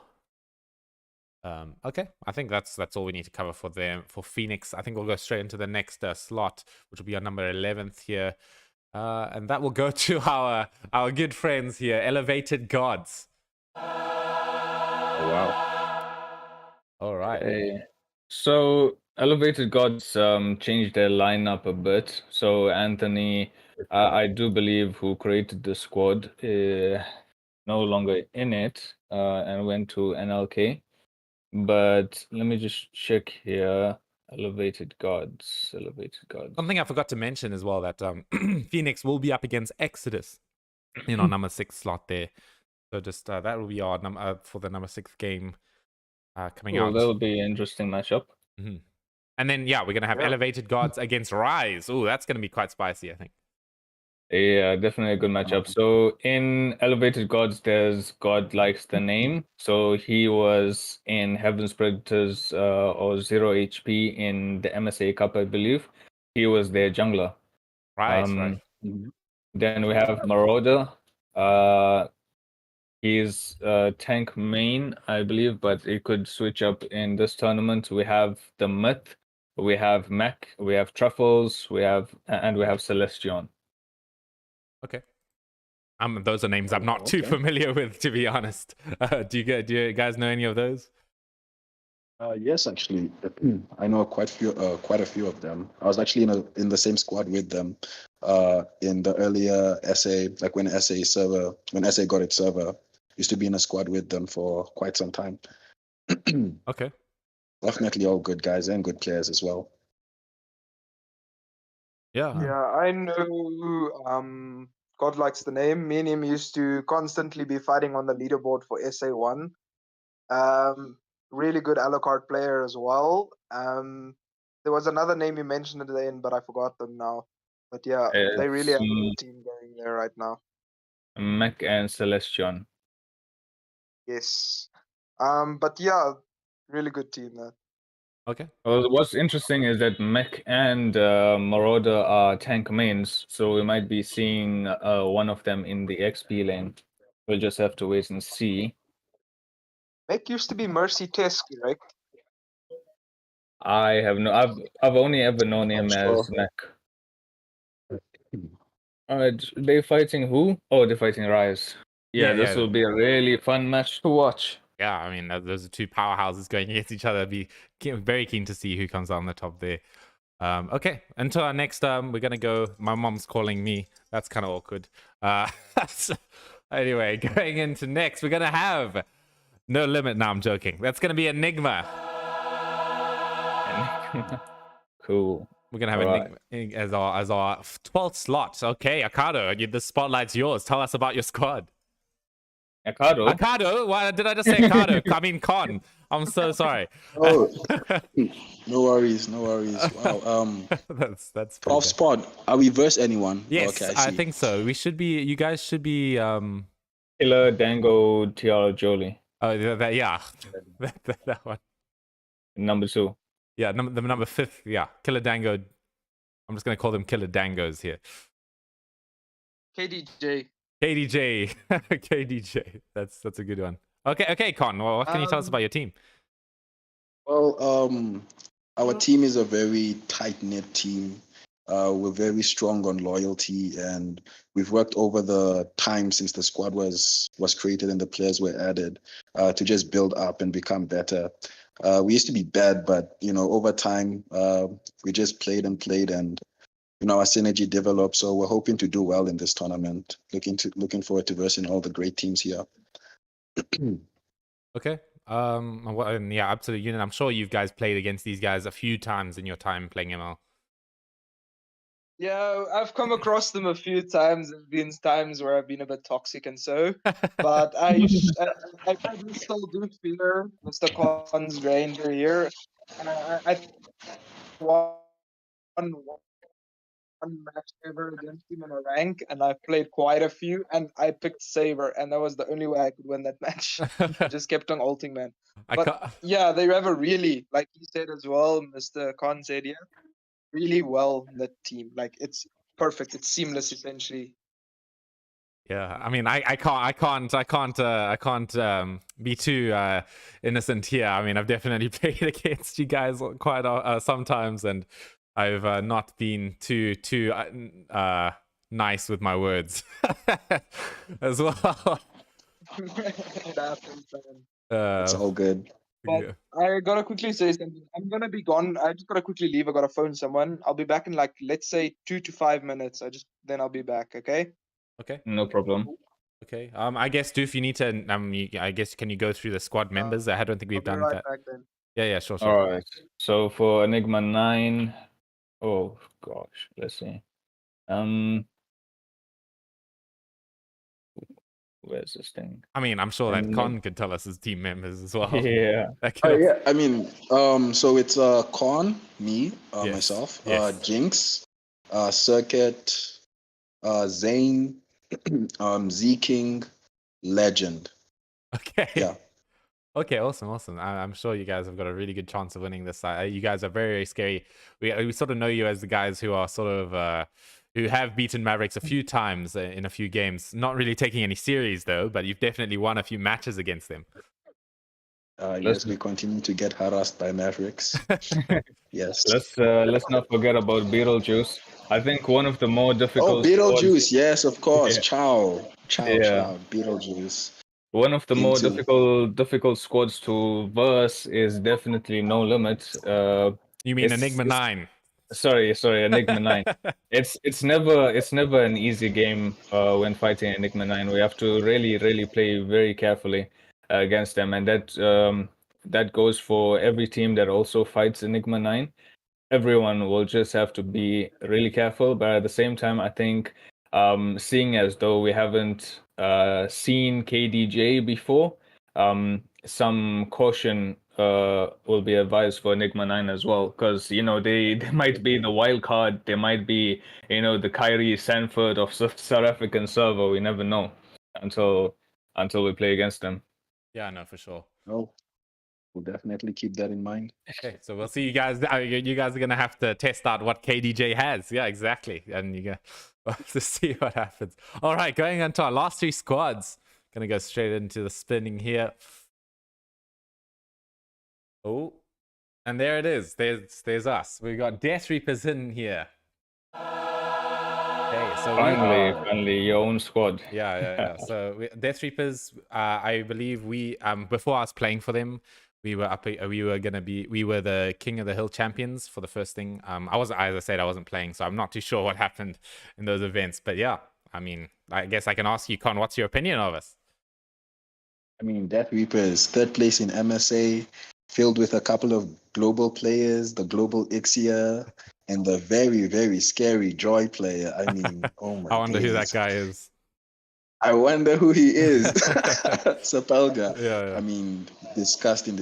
[SPEAKER 1] Okay, I think that's all we need to cover for Phoenix. I think we'll go straight into the next slot, which will be our number 11th here, and that will go to our good friends here, Elevated Gods.
[SPEAKER 4] Oh, wow.
[SPEAKER 1] All right.
[SPEAKER 4] Okay. So Elevated Gods changed their lineup a bit. So Anthony, I do believe, who created the squad, no longer in it, and went to NLK. But let me just check here. Elevated Gods.
[SPEAKER 1] Something I forgot to mention as well, that Phoenix will be up against Exodus in our number 6 slot there. So just that will be our number for the number 6 game coming
[SPEAKER 4] Well,
[SPEAKER 1] out.
[SPEAKER 4] that'll be an interesting matchup.
[SPEAKER 1] Mm-hmm. And then yeah, we're gonna have Elevated Gods against Rise. Oh, that's gonna be quite spicy, I think.
[SPEAKER 4] Yeah, definitely a good matchup. So in Elevated Gods, there's God Likes the Name. So he was in Heaven's Predators or Zero HP in the MSA Cup, I believe. He was their jungler.
[SPEAKER 1] Right.
[SPEAKER 4] Then we have Marauder. He's tank main, I believe, but it could switch up in this tournament. We have the Myth, we have Mech, we have Truffles, we have Celestion.
[SPEAKER 1] Okay. Those are names I'm not too familiar with, to be honest. Do you guys know any of those?
[SPEAKER 2] Yes, actually, I know quite a few of them. I was actually in the same squad with them in the earlier SA, like when SA got its server. Used to be in a squad with them for quite some time.
[SPEAKER 1] Okay.
[SPEAKER 2] Definitely all good guys and good players as well.
[SPEAKER 1] Yeah.
[SPEAKER 3] Yeah, I know God Likes the Name. Me and him used to constantly be fighting on the leaderboard for SA1. Really good Alucard player as well. There was another name you mentioned at the end, but I forgot them now. But yeah, they really have a good team going there right now.
[SPEAKER 4] Mech and Celestion.
[SPEAKER 3] Yes. But yeah, really good team there.
[SPEAKER 1] Okay.
[SPEAKER 4] Well, what's interesting is that Mech and Marauder are tank mains, so we might be seeing one of them in the XP lane. We'll just have to wait and see.
[SPEAKER 3] Mech used to be Mercy Tesk, right?
[SPEAKER 4] I've only ever known him as Mech. Alright, they fighting who? Oh, they're fighting Rise. Yeah, this will be a really fun match to watch.
[SPEAKER 1] Yeah, I mean, those are two powerhouses going against each other. Be very keen to see who comes out on the top there. Okay, until our next, we're gonna go. My mom's calling me. That's kind of awkward. So, anyway, going into next, we're gonna have No Limit. No, I'm joking. That's gonna be Enigma.
[SPEAKER 4] Cool.
[SPEAKER 1] We're gonna have Enigma as our 12th slot. Okay, Akado, the spotlight's yours. Tell us about your squad. Akado? Why did I just say Akado? I mean Con. I'm so sorry.
[SPEAKER 2] Oh, no worries. Wow.
[SPEAKER 1] That's
[SPEAKER 2] 12 spot. Are we verse anyone?
[SPEAKER 1] Yes,
[SPEAKER 2] okay,
[SPEAKER 1] I think so. We should be. You guys should be.
[SPEAKER 4] Killer Dango Tiara Jolie.
[SPEAKER 1] Oh, yeah, that one.
[SPEAKER 4] Number 2.
[SPEAKER 1] Yeah, the number 5th. Yeah, Killer Dango. I'm just gonna call them Killer Dangos here.
[SPEAKER 3] KDJ.
[SPEAKER 1] KDJ. KDJ. That's a good one. Okay, Con. Well, what can you tell us
[SPEAKER 3] Um,
[SPEAKER 1] about your team?
[SPEAKER 2] Well, our team is a very tight-knit team. We're very strong on loyalty, and we've worked over the time since the squad was created and the players were added to just build up and become better. We used to be bad, but over time, we just played and played, and our synergy developed. So we're hoping to do well in this tournament. Looking forward to versing all the great teams here.
[SPEAKER 1] Okay. And yeah, up to the unit. I'm sure you guys played against these guys a few times in your time playing ML.
[SPEAKER 3] Yeah, I've come across them a few times. There's been times where I've been a bit toxic and so, but I probably still do fear Mr. Khan's Ranger here. I won one match ever against him in a rank, and I've played quite a few, and I picked Saber, and that was the only way I could win that match. I just kept on ulting, man.
[SPEAKER 1] I
[SPEAKER 3] But
[SPEAKER 1] can't.
[SPEAKER 3] yeah, they have a really, like you said as well, Mr. Khan said, yeah, really well knit team. Like it's perfect. It's seamless essentially.
[SPEAKER 1] Yeah, I mean, I can't be too innocent here. I mean, I've definitely played against you guys quite sometimes, and I've not been too nice with my words as well.
[SPEAKER 3] It happens, man.
[SPEAKER 2] It's
[SPEAKER 1] Uh,
[SPEAKER 2] all good.
[SPEAKER 3] But
[SPEAKER 1] yeah.
[SPEAKER 3] I gotta quickly say something. I'm gonna be gone. I just gotta quickly leave. I gotta phone someone. I'll be back in like let's say 2 to 5 minutes. Then I'll be back. Okay.
[SPEAKER 1] Okay.
[SPEAKER 4] No problem.
[SPEAKER 1] Okay. I guess Doof, you need to I guess can you go through the squad members? I don't think
[SPEAKER 3] I'll
[SPEAKER 1] we've
[SPEAKER 3] be
[SPEAKER 1] done
[SPEAKER 3] right
[SPEAKER 1] that.
[SPEAKER 3] back then.
[SPEAKER 1] Yeah, sure.
[SPEAKER 4] All right. So for Enigma 9, oh gosh, let's see. Where's this thing?
[SPEAKER 1] I mean, I'm sure that
[SPEAKER 4] Enig-
[SPEAKER 1] Con could tell us his team members as well.
[SPEAKER 4] Yeah.
[SPEAKER 1] That could also-
[SPEAKER 2] Yeah, I mean, so it's Korn, me,
[SPEAKER 1] Yes,
[SPEAKER 2] myself,
[SPEAKER 1] yes.
[SPEAKER 2] Jinx, Circuit, Zane, Z King, Legend.
[SPEAKER 1] Okay.
[SPEAKER 2] Yeah.
[SPEAKER 1] Okay, awesome. I'm sure you guys have got a really good chance of winning this. You guys are very scary. We sort of know you as the guys who are sort of who have beaten Mavericks a few times in a few games. Not really taking any series though, but you've definitely won a few matches against them.
[SPEAKER 2] Yes, we continue to get harassed by Mavericks. Yes.
[SPEAKER 4] Let's not forget about Beetlejuice. I think one of the more
[SPEAKER 2] Oh,
[SPEAKER 4] difficult
[SPEAKER 2] Beetlejuice.
[SPEAKER 4] squads.
[SPEAKER 2] Yes, of course.
[SPEAKER 4] Yeah,
[SPEAKER 2] Ciao.
[SPEAKER 4] yeah.
[SPEAKER 2] Beetlejuice.
[SPEAKER 4] One of the
[SPEAKER 2] King
[SPEAKER 4] more
[SPEAKER 2] 2.
[SPEAKER 4] difficult squads to verse is definitely No Limit.
[SPEAKER 1] You mean
[SPEAKER 4] It's,
[SPEAKER 1] Enigma
[SPEAKER 4] it's
[SPEAKER 1] 9?
[SPEAKER 4] sorry, Enigma 9. It's never an easy game when fighting Enigma 9. We have to really play very carefully against them, and that goes for every team that also fights Enigma 9. Everyone will just have to be really careful, but at the same time, I think seeing as though we haven't seen KDJ before, some caution will be advised for Enigma 9 as well, because they might be the wild card, they might be the Kyrie Sanford of South African server. We never know until we play against them.
[SPEAKER 1] Yeah, no, for sure.
[SPEAKER 2] Oh, we'll definitely keep that in mind.
[SPEAKER 1] Okay, so we'll see you guys. You guys are gonna have to test out what KDJ has. Yeah, exactly, and you're gonna have to see what happens. All right, going on to our last three squads. Gonna go straight into the spinning here. Oh, and there it is. There's us. We got Death Reapers in here. Okay, so
[SPEAKER 4] Finally, your own squad.
[SPEAKER 1] Yeah. So Death Reapers, I believe we before I was playing for them, we were the King of the Hill champions for the first thing. as I said, I wasn't playing, so I'm not too sure what happened in those events. But yeah, I mean, I guess I can ask you, Con, what's your opinion of us?
[SPEAKER 2] I mean, Death Reaper is third place in MSA, filled with a couple of global players, the global Ixia, and the very scary Joy player. I mean, oh my
[SPEAKER 1] I wonder who that
[SPEAKER 2] days.
[SPEAKER 1] guy is.
[SPEAKER 2] I wonder who he is. Sapelga.
[SPEAKER 1] Yeah.
[SPEAKER 2] I mean, disgusting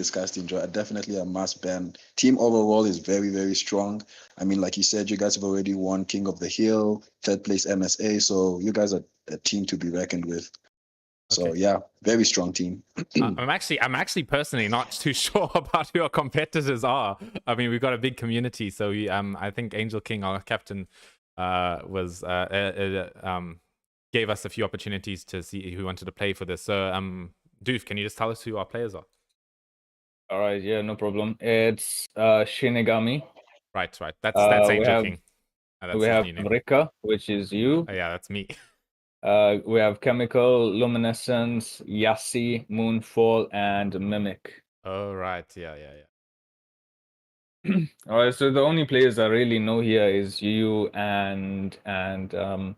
[SPEAKER 2] Joy. Definitely a must ban. Team overall is very strong. I mean, like you said, you guys have already won King of the Hill, third place MSA, so you guys are a team to be reckoned with. So
[SPEAKER 1] Okay.
[SPEAKER 2] yeah, very strong team.
[SPEAKER 1] I'm actually personally not too sure about who our competitors are. I mean, we've got a big community, so I think Angel King, our captain, gave us a few opportunities to see who wanted to play for this. So Doof, can you just tell us who our players are?
[SPEAKER 4] All right, yeah, no problem. It's Shinigami.
[SPEAKER 1] Right. That's
[SPEAKER 4] we
[SPEAKER 1] Angel
[SPEAKER 4] have
[SPEAKER 1] King. That's
[SPEAKER 4] we
[SPEAKER 1] his
[SPEAKER 4] have
[SPEAKER 1] new name.
[SPEAKER 4] Rika, which is you.
[SPEAKER 1] Oh, yeah, that's me.
[SPEAKER 4] We have Chemical, Luminescence, Yassi, Moonfall, and Mimic.
[SPEAKER 1] Oh, right. Yeah.
[SPEAKER 4] All right, so the only players I really know here is you and and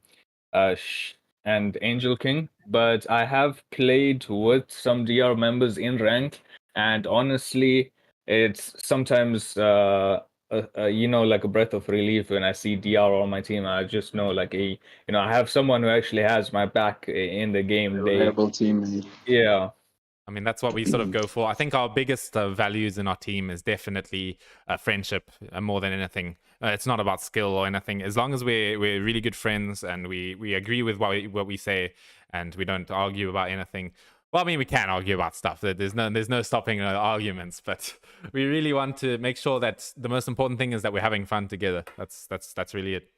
[SPEAKER 4] Angel King, but I have played with some DR members in rank, and honestly, it's sometimes like a breath of relief when I see DR on my team. I just know I have someone who actually has my back in the game.
[SPEAKER 2] Reliable teammate.
[SPEAKER 4] Yeah.
[SPEAKER 1] I mean, that's what we sort of go for. I think our biggest values in our team is definitely friendship more than anything. It's not about skill or anything. As long as we're really good friends and we agree with what we say and we don't argue about anything. Well, I mean, we can argue about stuff. There's no stopping arguments, but we really want to make sure that the most important thing is that we're having fun together. That's really it.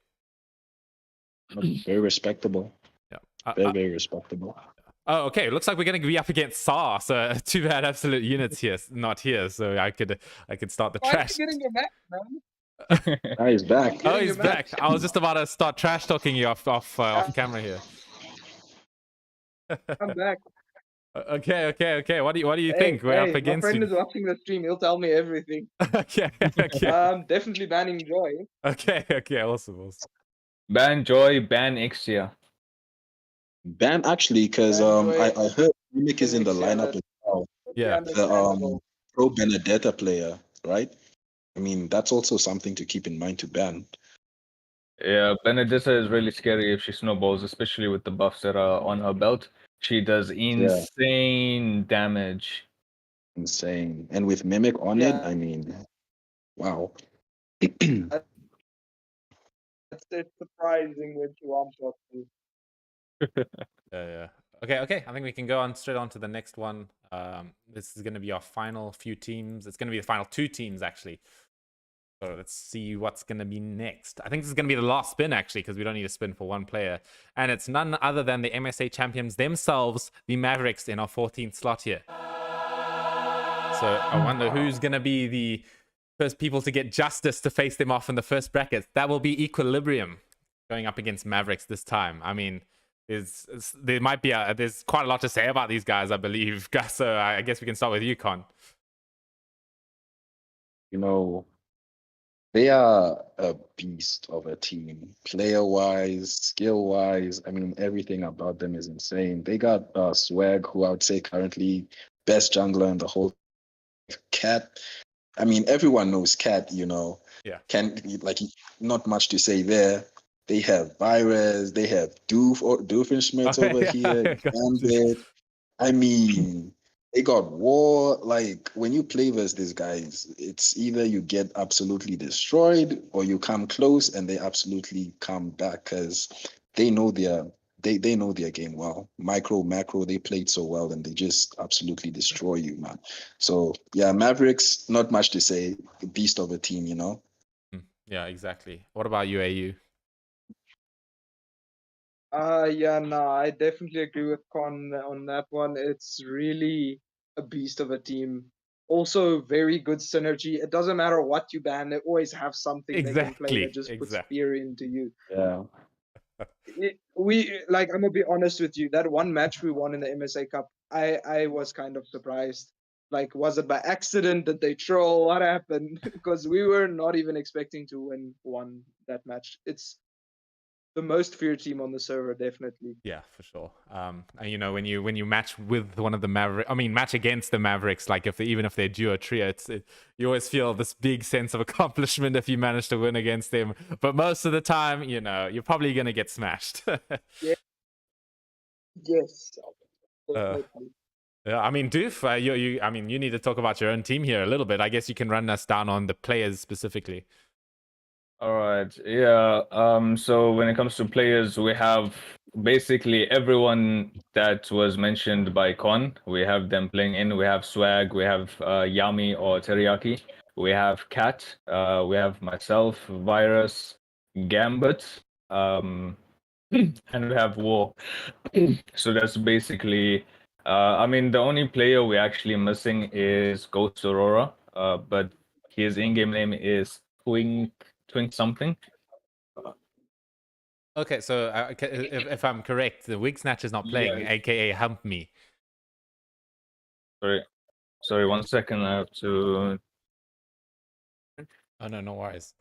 [SPEAKER 2] Very respectable.
[SPEAKER 1] Yeah.
[SPEAKER 2] Very respectable.
[SPEAKER 1] Oh, okay. Looks like we're going to be up against SAR. So too bad absolute units here, not here. So I could start the
[SPEAKER 3] Why
[SPEAKER 1] trash.
[SPEAKER 3] are you getting your back, man?
[SPEAKER 2] Ah, he's back.
[SPEAKER 1] Oh, he's back. I was just about to start trash talking you off camera here.
[SPEAKER 3] I'm back.
[SPEAKER 1] Okay. What do you think? We're up against
[SPEAKER 3] my friend
[SPEAKER 1] you.
[SPEAKER 3] is watching the stream. He'll tell me everything.
[SPEAKER 1] Okay.
[SPEAKER 3] Definitely banning Joy.
[SPEAKER 1] Okay. Awesome.
[SPEAKER 4] Ban Joy, ban Ixia.
[SPEAKER 2] Ban actually, because I heard Mimic is in the lineup as well.
[SPEAKER 1] Yeah.
[SPEAKER 2] The Pro Benedetta player, right? I mean, that's also something to keep in mind to ban.
[SPEAKER 4] Yeah, Benedetta is really scary if she snowballs, especially with the buffs that are on her belt. She does insane damage.
[SPEAKER 2] Insane. And with Mimic on it, I mean, wow.
[SPEAKER 3] It's surprising when she wants us to.
[SPEAKER 1] Yeah. Okay. I think we can go on straight on to the next one. This is going to be our final few teams. It's going to be the final 2 teams, actually. So let's see what's going to be next. I think this is going to be the last spin, actually, because we don't need a spin for one player. And it's none other than the MSA champions themselves, the Mavericks, in our 14th slot here. So I wonder who's going to be the first people to get justice to face them off in the first bracket. That will be Equilibrium going up against Mavericks this time. I mean, there might be there's quite a lot to say about these guys, I believe. So I guess we can start with you, Con.
[SPEAKER 2] You know, they are a beast of a team, player-wise, skill-wise. I mean, everything about them is insane. They got Swag, who I would say currently best jungler in the whole. Cat. I mean, everyone knows Cat.
[SPEAKER 1] Yeah.
[SPEAKER 2] Not much to say there. They have Virus. They have Doofenshmirtz over here. Gambit. I mean, they got War. Like, when you play versus these guys, it's either you get absolutely destroyed or you come close and they absolutely come back because they know they know their game well. Micro, macro, they played so well and they just absolutely destroy you, man. So yeah, Mavericks, not much to say. Beast of a team,
[SPEAKER 1] Yeah, exactly. What about you, AU?
[SPEAKER 3] I definitely agree with Con on that one. It's really a beast of a team. Also, very good synergy. It doesn't matter what you ban; they always have something they can play that just puts fear into you.
[SPEAKER 2] Yeah.
[SPEAKER 3] I'm gonna be honest with you. That one match we won in the MSA Cup, I was kind of surprised. Like, was it by accident? Did they troll? What happened? Because we were not even expecting to won that match. It's the most feared team on the server, definitely.
[SPEAKER 1] Yeah, for sure. And when you match with one of the match against the Mavericks, like even if they're duo trio, you always feel this big sense of accomplishment if you manage to win against them. But most of the time, you're probably gonna get smashed.
[SPEAKER 3] Yeah. Yes. Definitely.
[SPEAKER 1] Yeah, I mean, Doof, you need to talk about your own team here a little bit. I guess you can run us down on the players specifically.
[SPEAKER 4] All right. Yeah. So when it comes to players, we have basically everyone that was mentioned by Con. We have them playing in. We have Swag. We have Yami or Teriyaki. We have Cat. We have myself, Virus, Gambit, and we have War. So that's basically I mean, the only player we're actually missing is Ghost Aurora, but his in-game name is Twink something.
[SPEAKER 1] Okay, so if I'm correct, the Wig Snatch is not playing,
[SPEAKER 4] Yeah.
[SPEAKER 1] aka Hump Me.
[SPEAKER 4] Sorry, 1 second. I have to.
[SPEAKER 1] Oh no, no worries.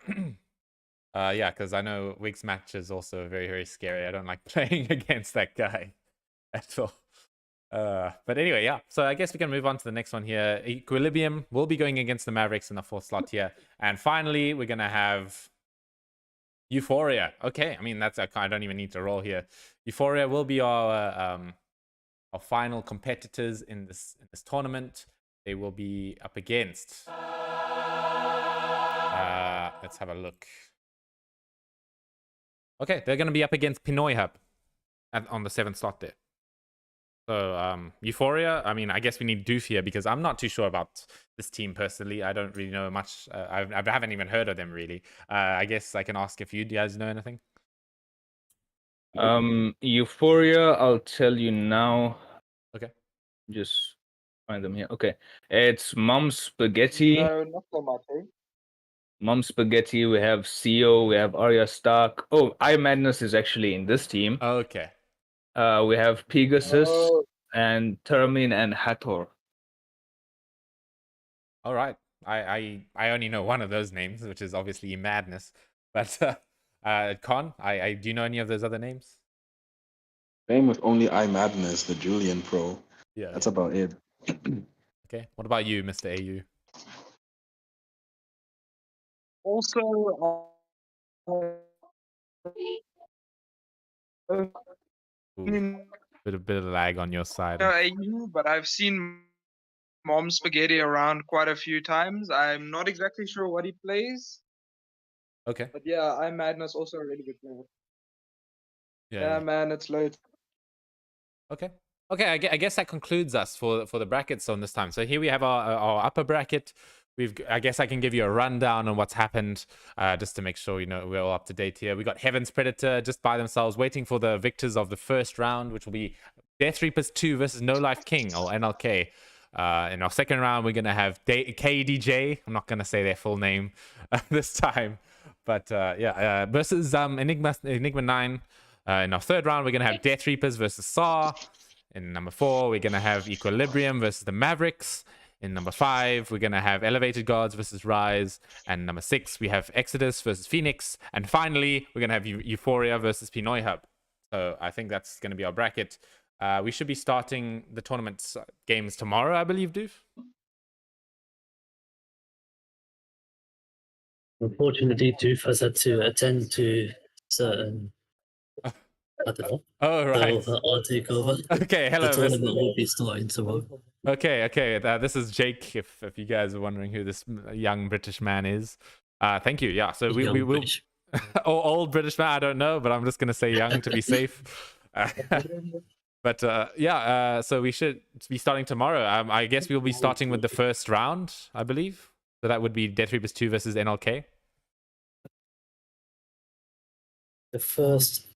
[SPEAKER 1] Yeah, because I know Wig's match is also very, very scary. I don't like playing against that guy at all. But anyway, yeah. So I guess we can move on to the next one here. Equilibrium will be going against the Mavericks in the 4th slot here. And finally, we're gonna have Euphoria. Okay, I mean that's I don't even need to roll here. Euphoria will be our final competitors in this tournament. They will be up against. Let's have a look. Okay, they're going to be up against Pinoy Hub on the 7th slot there. So Euphoria, I mean, I guess we need Doof here because I'm not too sure about this team personally. I don't really know much. I haven't even heard of them really. I guess I can ask if you guys know anything.
[SPEAKER 4] Euphoria, I'll tell you now.
[SPEAKER 1] Okay.
[SPEAKER 4] Just find them here. Okay. It's Mom Spaghetti.
[SPEAKER 3] No, not so much. Eh?
[SPEAKER 4] Mom Spaghetti, we have CEO, we have Arya Stark. Oh, I Madness is actually in this team.
[SPEAKER 1] Okay.
[SPEAKER 4] We have Pegasus
[SPEAKER 3] Oh.
[SPEAKER 4] and Termin and Hathor.
[SPEAKER 1] All right. I only know one of those names, which is obviously Madness. But Con, I do you know any of those other names?
[SPEAKER 2] Same with only Madness, the Julian Pro.
[SPEAKER 1] Yeah.
[SPEAKER 2] That's about it.
[SPEAKER 1] Okay. What about you, Mr. AU?
[SPEAKER 3] Also,
[SPEAKER 1] Ooh, bit of lag on your side.
[SPEAKER 3] AU, but I've seen Mom Spaghetti around quite a few times. I'm not exactly sure what he plays,
[SPEAKER 1] Okay.
[SPEAKER 3] but yeah, I'm Madness also a really good player.
[SPEAKER 1] Yeah.
[SPEAKER 3] Man, it's late.
[SPEAKER 1] Okay. Okay, I guess that concludes us for the brackets on this time. So here we have our upper bracket. I guess I can give you a rundown on what's happened, just to make sure we're all up to date here. We got Heaven's Predator just by themselves, waiting for the victors of the first round, which will be Death Reapers 2 versus No Life King or NLK. In our second round, we're gonna have KDJ. I'm not gonna say their full name this time, but versus Enigma 9. In our third round, we're going to have Death Reapers versus Saw. In number 4, we're going to have Equilibrium versus the Mavericks. In number 5, we're going to have Elevated Gods versus Rise. And number 6, we have Exodus versus Phoenix. And finally, we're going to have Euphoria versus Pinoy Hub. So I think that's going to be our bracket. We should be starting the tournament games tomorrow, I believe, Doof.
[SPEAKER 5] Unfortunately, Doof has had to attend to certain. I don't know.
[SPEAKER 1] Oh, right.
[SPEAKER 5] So I'll take over.
[SPEAKER 1] Okay, hello.
[SPEAKER 5] The tournament will be starting tomorrow.
[SPEAKER 1] Okay. This is Jake. If you guys are wondering who this young British man is, thank you. Yeah, so we will.
[SPEAKER 5] British.
[SPEAKER 1] Old British man, I don't know, but I'm just gonna say young to be safe. But so we should be starting tomorrow. I guess we'll be starting with the first round, I believe. So that would be Death Reapers 2 versus NLK.
[SPEAKER 5] The first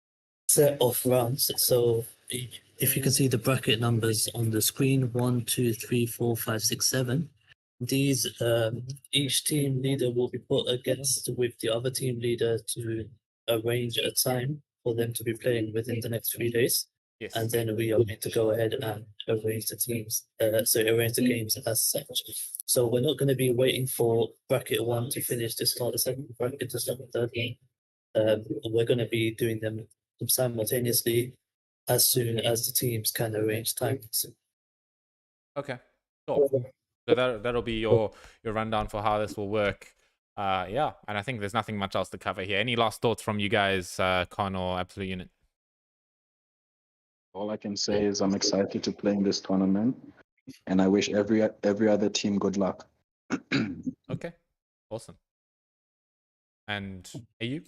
[SPEAKER 5] set of rounds. So if you can see the bracket numbers on the screen, 1, 2, 3, 4, 5, 6, 7. These each team leader will be put against with the other team leader to arrange a time for them to be playing within the next 3 days.
[SPEAKER 1] Yes.
[SPEAKER 5] And then we are going to go ahead and arrange the teams. Arrange the games as such. So we're not going to be waiting for bracket 1 to finish to start the second bracket to start the third one. We're going to be doing them simultaneously as soon as the teams can arrange times.
[SPEAKER 1] Okay. Cool. So that'll be your rundown for how this will work. And I think there's nothing much else to cover here. Any last thoughts from you guys, Con or Absolute Unit?
[SPEAKER 2] All I can say is I'm excited to play in this tournament, and I wish every other team good luck.
[SPEAKER 1] Okay, awesome. And AU?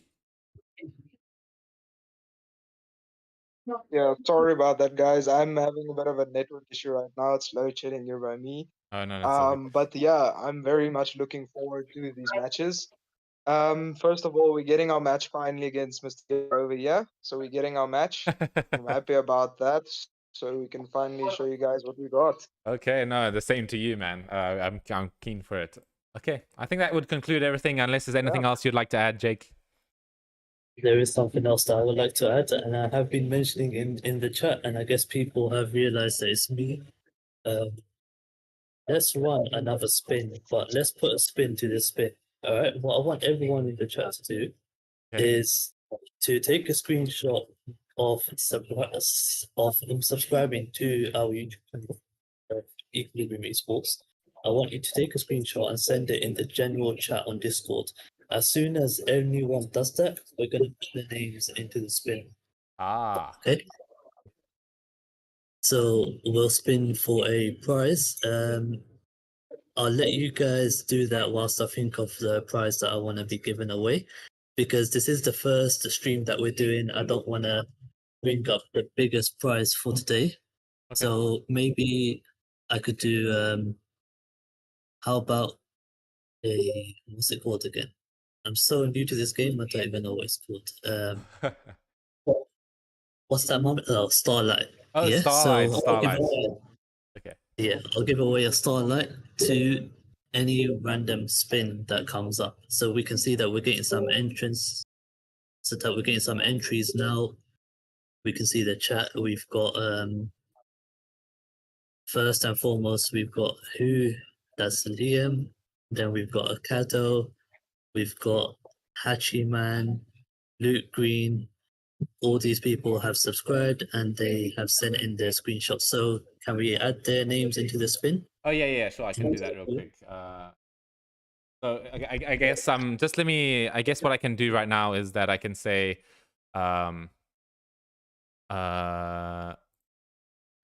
[SPEAKER 3] Yeah, sorry about that, guys. I'm having a bit of a network issue right now. It's load shedding here by me.
[SPEAKER 1] Oh no, that's all good.
[SPEAKER 3] But yeah, I'm very much looking forward to these matches. First of all, we're getting our match finally against Mr. over here. So we're getting our match. I'm happy about that. so we can finally show you guys what we got.
[SPEAKER 1] Okay, no, the same to you, man. I'm keen for it. Okay, I think that would conclude everything. Unless there's anything else you'd like to add, Jake.
[SPEAKER 5] There is something else that I would like to add, and I have been mentioning in the chat, and I guess people have realized that it's me. Let's run another spin, but let's put a spin to this spin. All right. What I want everyone in the chat to do is to take a screenshot of subscribing to our YouTube channel, Equilibrium Esports. I want you to take a screenshot and send it in the general chat on Discord. As soon as anyone does that, we're gonna put the names into the spin.
[SPEAKER 1] Ah.
[SPEAKER 5] Okay. So we'll spin for a prize. I'll let you guys do that whilst I think of the prize that I want to be giving away, because this is the first stream that we're doing. I don't want to bring up the biggest prize for today.
[SPEAKER 1] Okay.
[SPEAKER 5] So maybe I could do, how about what's it called again? I'm so new to this game, I don't even know what it's called. What's that moment? Oh, Starlight.
[SPEAKER 1] Oh,
[SPEAKER 5] yeah,
[SPEAKER 1] Starlight,
[SPEAKER 5] so
[SPEAKER 1] Starlight. Okay.
[SPEAKER 5] Yeah, I'll give away a Starlight to any random spin that comes up. So we can see that we're getting some entrance. So that we're getting some entries now. We can see the chat. We've got first and foremost, we've got who? That's Liam. Then we've got Akado. We've got Hachiman, Luke Green. All these people have subscribed and they have sent in their screenshots. So can we add their names into the spin?
[SPEAKER 1] Oh yeah, sure. I can do that real quick. So I guess just let me. I guess what I can do right now is that I can say,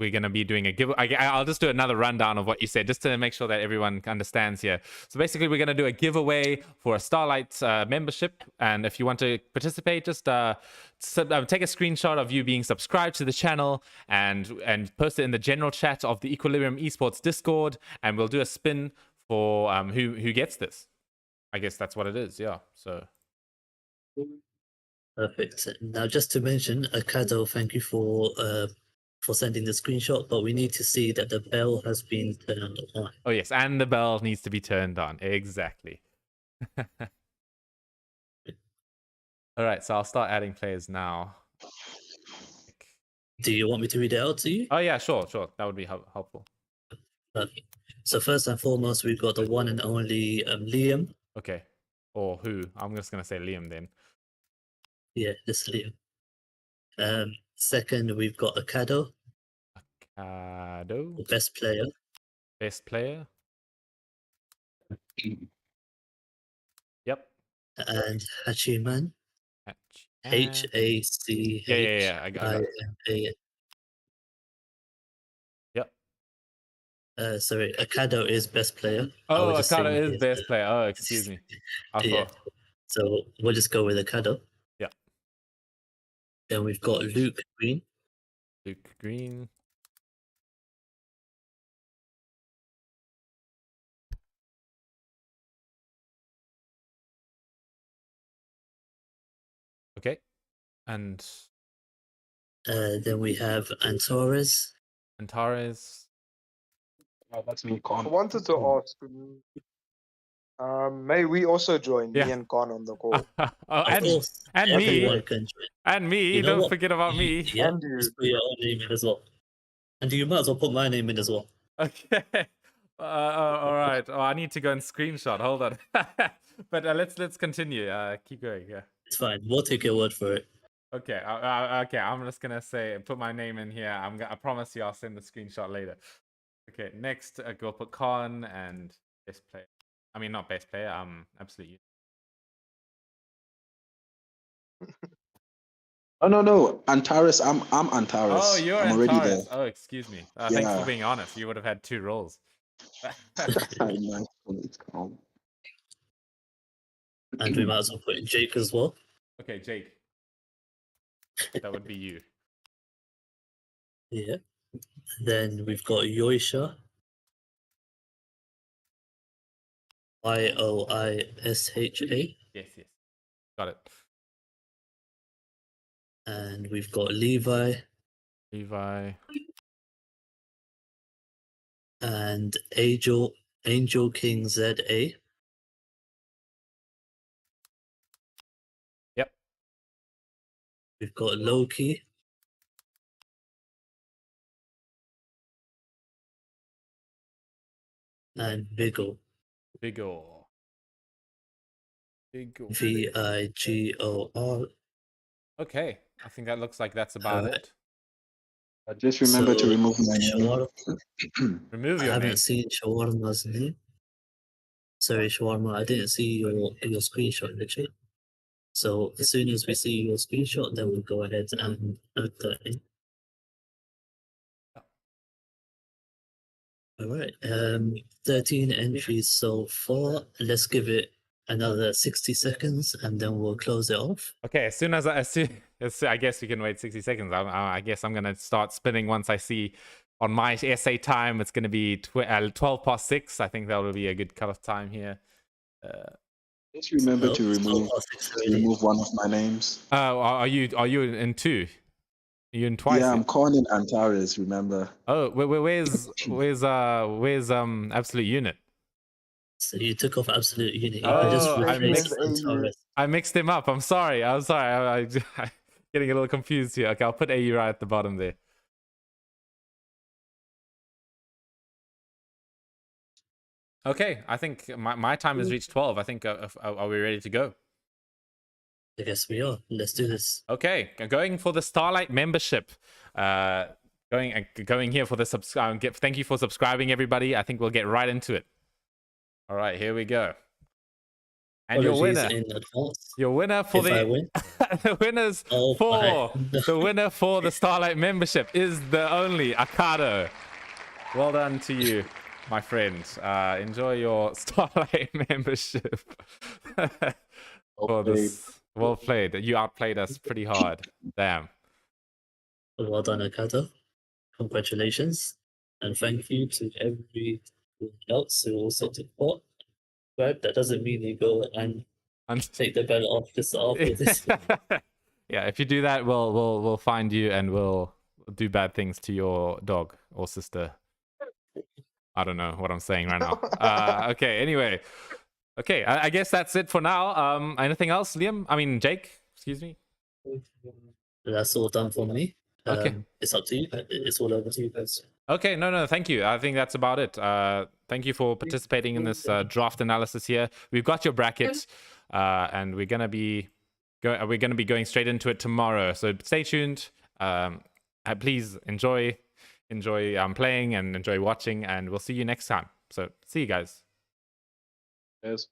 [SPEAKER 1] we're gonna be doing a give. I'll just do another rundown of what you said, just to make sure that everyone understands here. So basically, we're gonna do a giveaway for a Starlight membership, and if you want to participate, just take a screenshot of you being subscribed to the channel and post it in the general chat of the Equilibrium Esports Discord, and we'll do a spin for who gets this. I guess that's what it is. Yeah. So.
[SPEAKER 5] Perfect. Now, just to mention, Akado, thank you for sending the screenshot, but we need to see that the bell has been turned on.
[SPEAKER 1] Oh yes, and the bell needs to be turned on. Exactly. All right, so I'll start adding players now.
[SPEAKER 5] Do you want me to read it out to you?
[SPEAKER 1] Oh yeah, sure. That would be helpful.
[SPEAKER 5] Perfect. So first and foremost, we've got the one and only Liam.
[SPEAKER 1] Okay. Or who? I'm just gonna say Liam then.
[SPEAKER 5] Yeah, this Liam. Second, we've got Akado.
[SPEAKER 1] Akado.
[SPEAKER 5] Best player.
[SPEAKER 1] Best player. Yep.
[SPEAKER 5] And Hachiman. H-A-C-H.
[SPEAKER 1] Yeah. I got it. Yep.
[SPEAKER 5] Sorry, Akado is best player.
[SPEAKER 1] Oh, Akado is best player. Oh, excuse me.
[SPEAKER 5] Yeah. So we'll just go with Akado.
[SPEAKER 1] Yeah.
[SPEAKER 5] Then we've got Luke Green.
[SPEAKER 1] Luke Green. Okay. And
[SPEAKER 5] then we have Antares.
[SPEAKER 2] Oh, that's me,
[SPEAKER 3] I
[SPEAKER 2] Con.
[SPEAKER 3] wanted to ask, may we also join me
[SPEAKER 1] Yeah.
[SPEAKER 3] and Con on the call?
[SPEAKER 1] oh,
[SPEAKER 5] Of course,
[SPEAKER 1] and
[SPEAKER 5] everyone
[SPEAKER 1] me.
[SPEAKER 5] can join.
[SPEAKER 1] And me.
[SPEAKER 5] You know
[SPEAKER 1] Don't
[SPEAKER 5] what?
[SPEAKER 1] forget about me.
[SPEAKER 5] Yeah,
[SPEAKER 3] And you.
[SPEAKER 5] just put your own name in as well. And you might as well put my name in as well.
[SPEAKER 1] Okay. All right. Oh, I need to go and screenshot. Hold on. But let's continue. Keep going. Yeah.
[SPEAKER 5] It's fine. We'll take your word for it.
[SPEAKER 1] Okay. Okay. I'm just gonna put my name in here. I promise you, I'll send the screenshot later. Okay. Next, go put Con and best player. I mean, not best player. Absolutely.
[SPEAKER 2] Oh no, Antares. I'm Antares.
[SPEAKER 1] Oh, you're
[SPEAKER 2] I'm already
[SPEAKER 1] Antares.
[SPEAKER 2] there.
[SPEAKER 1] Oh, excuse me. Thanks for
[SPEAKER 2] Yeah.
[SPEAKER 1] being honest. You would have had 2 roles.
[SPEAKER 2] Nice. It's calm.
[SPEAKER 5] And we might as well put in Jake as well.
[SPEAKER 1] Okay, Jake. That would be you.
[SPEAKER 5] Yeah. Then we've got Yoisha. Yoisha.
[SPEAKER 1] Yes. Got it.
[SPEAKER 5] And we've got Levi. and Angel King ZA.
[SPEAKER 1] Yep.
[SPEAKER 5] We've got Loki. And Vigor.
[SPEAKER 1] Vigor.
[SPEAKER 5] Vigor.
[SPEAKER 1] Okay, I think that looks like that's about
[SPEAKER 5] Alright.
[SPEAKER 1] it.
[SPEAKER 2] Just remember to
[SPEAKER 5] So,
[SPEAKER 2] remove my name.
[SPEAKER 5] Shawarma,
[SPEAKER 1] Remove
[SPEAKER 5] I
[SPEAKER 1] your
[SPEAKER 5] haven't
[SPEAKER 1] name.
[SPEAKER 5] seen Shawarma's name. Sorry, Shawarma, I didn't see your screenshot in the chat. So as soon as we see your screenshot, then we'll go ahead and add that in. All right. 13 entries so far. Let's give it another 60 seconds and then we'll close it off.
[SPEAKER 1] Okay, as soon as I guess we can wait 60 seconds. I guess I'm gonna start spinning once I see on my essay time. It's gonna be 12 past 6. I think that will be a good cutoff time here.
[SPEAKER 2] Just remember to
[SPEAKER 5] it's
[SPEAKER 2] remove
[SPEAKER 5] 12:06 already.
[SPEAKER 2] one of my names.
[SPEAKER 1] Are you in 2? Are you in twice?
[SPEAKER 2] Yeah,
[SPEAKER 1] here?
[SPEAKER 2] I'm calling Antares, remember?
[SPEAKER 1] Oh, where's Absolute Unit?
[SPEAKER 5] So you took off Absolute Unit. You
[SPEAKER 1] Oh,
[SPEAKER 5] can just
[SPEAKER 1] I
[SPEAKER 5] replace
[SPEAKER 3] mixed-
[SPEAKER 5] Antares.
[SPEAKER 1] I mixed him up. I'm sorry. I'm getting a little confused here. Okay, I'll put AU right at the bottom there. Okay, I think my time has reached 12. I think are we ready to go?
[SPEAKER 5] I guess we are. Let's do this.
[SPEAKER 1] Okay, going for the Starlight membership. Going here for the thank you for subscribing, everybody. I think we'll get right into it. All right, here we go. And
[SPEAKER 5] Apologies in advance.
[SPEAKER 1] your winner for
[SPEAKER 5] If I
[SPEAKER 1] the
[SPEAKER 5] win.
[SPEAKER 1] the winner for the Starlight membership is the only Akado. Well done to you, my friend. Enjoy your Starlight membership. For this, well played. You outplayed us pretty hard. Damn.
[SPEAKER 5] Well done, Akata. Congratulations. And thank you to everyone else who also took part. Right? That doesn't mean you go and take the belt off just after this.
[SPEAKER 1] Yeah, if you do that, we'll find you and we'll do bad things to your dog or sister. I don't know what I'm saying right now. Okay, anyway. Okay, I guess that's it for now. Anything else, Liam? I mean, Jake, excuse me.
[SPEAKER 5] That's all done for me.
[SPEAKER 1] Okay.
[SPEAKER 5] It's up to you. It's all over to you guys.
[SPEAKER 1] Okay, no, thank you. I think that's about it. Thank you for participating in this draft analysis here. We've got your bracket, and we're gonna be going straight into it tomorrow. So stay tuned. Please enjoy playing and enjoy watching, and we'll see you next time. So see you guys.
[SPEAKER 2] Yes.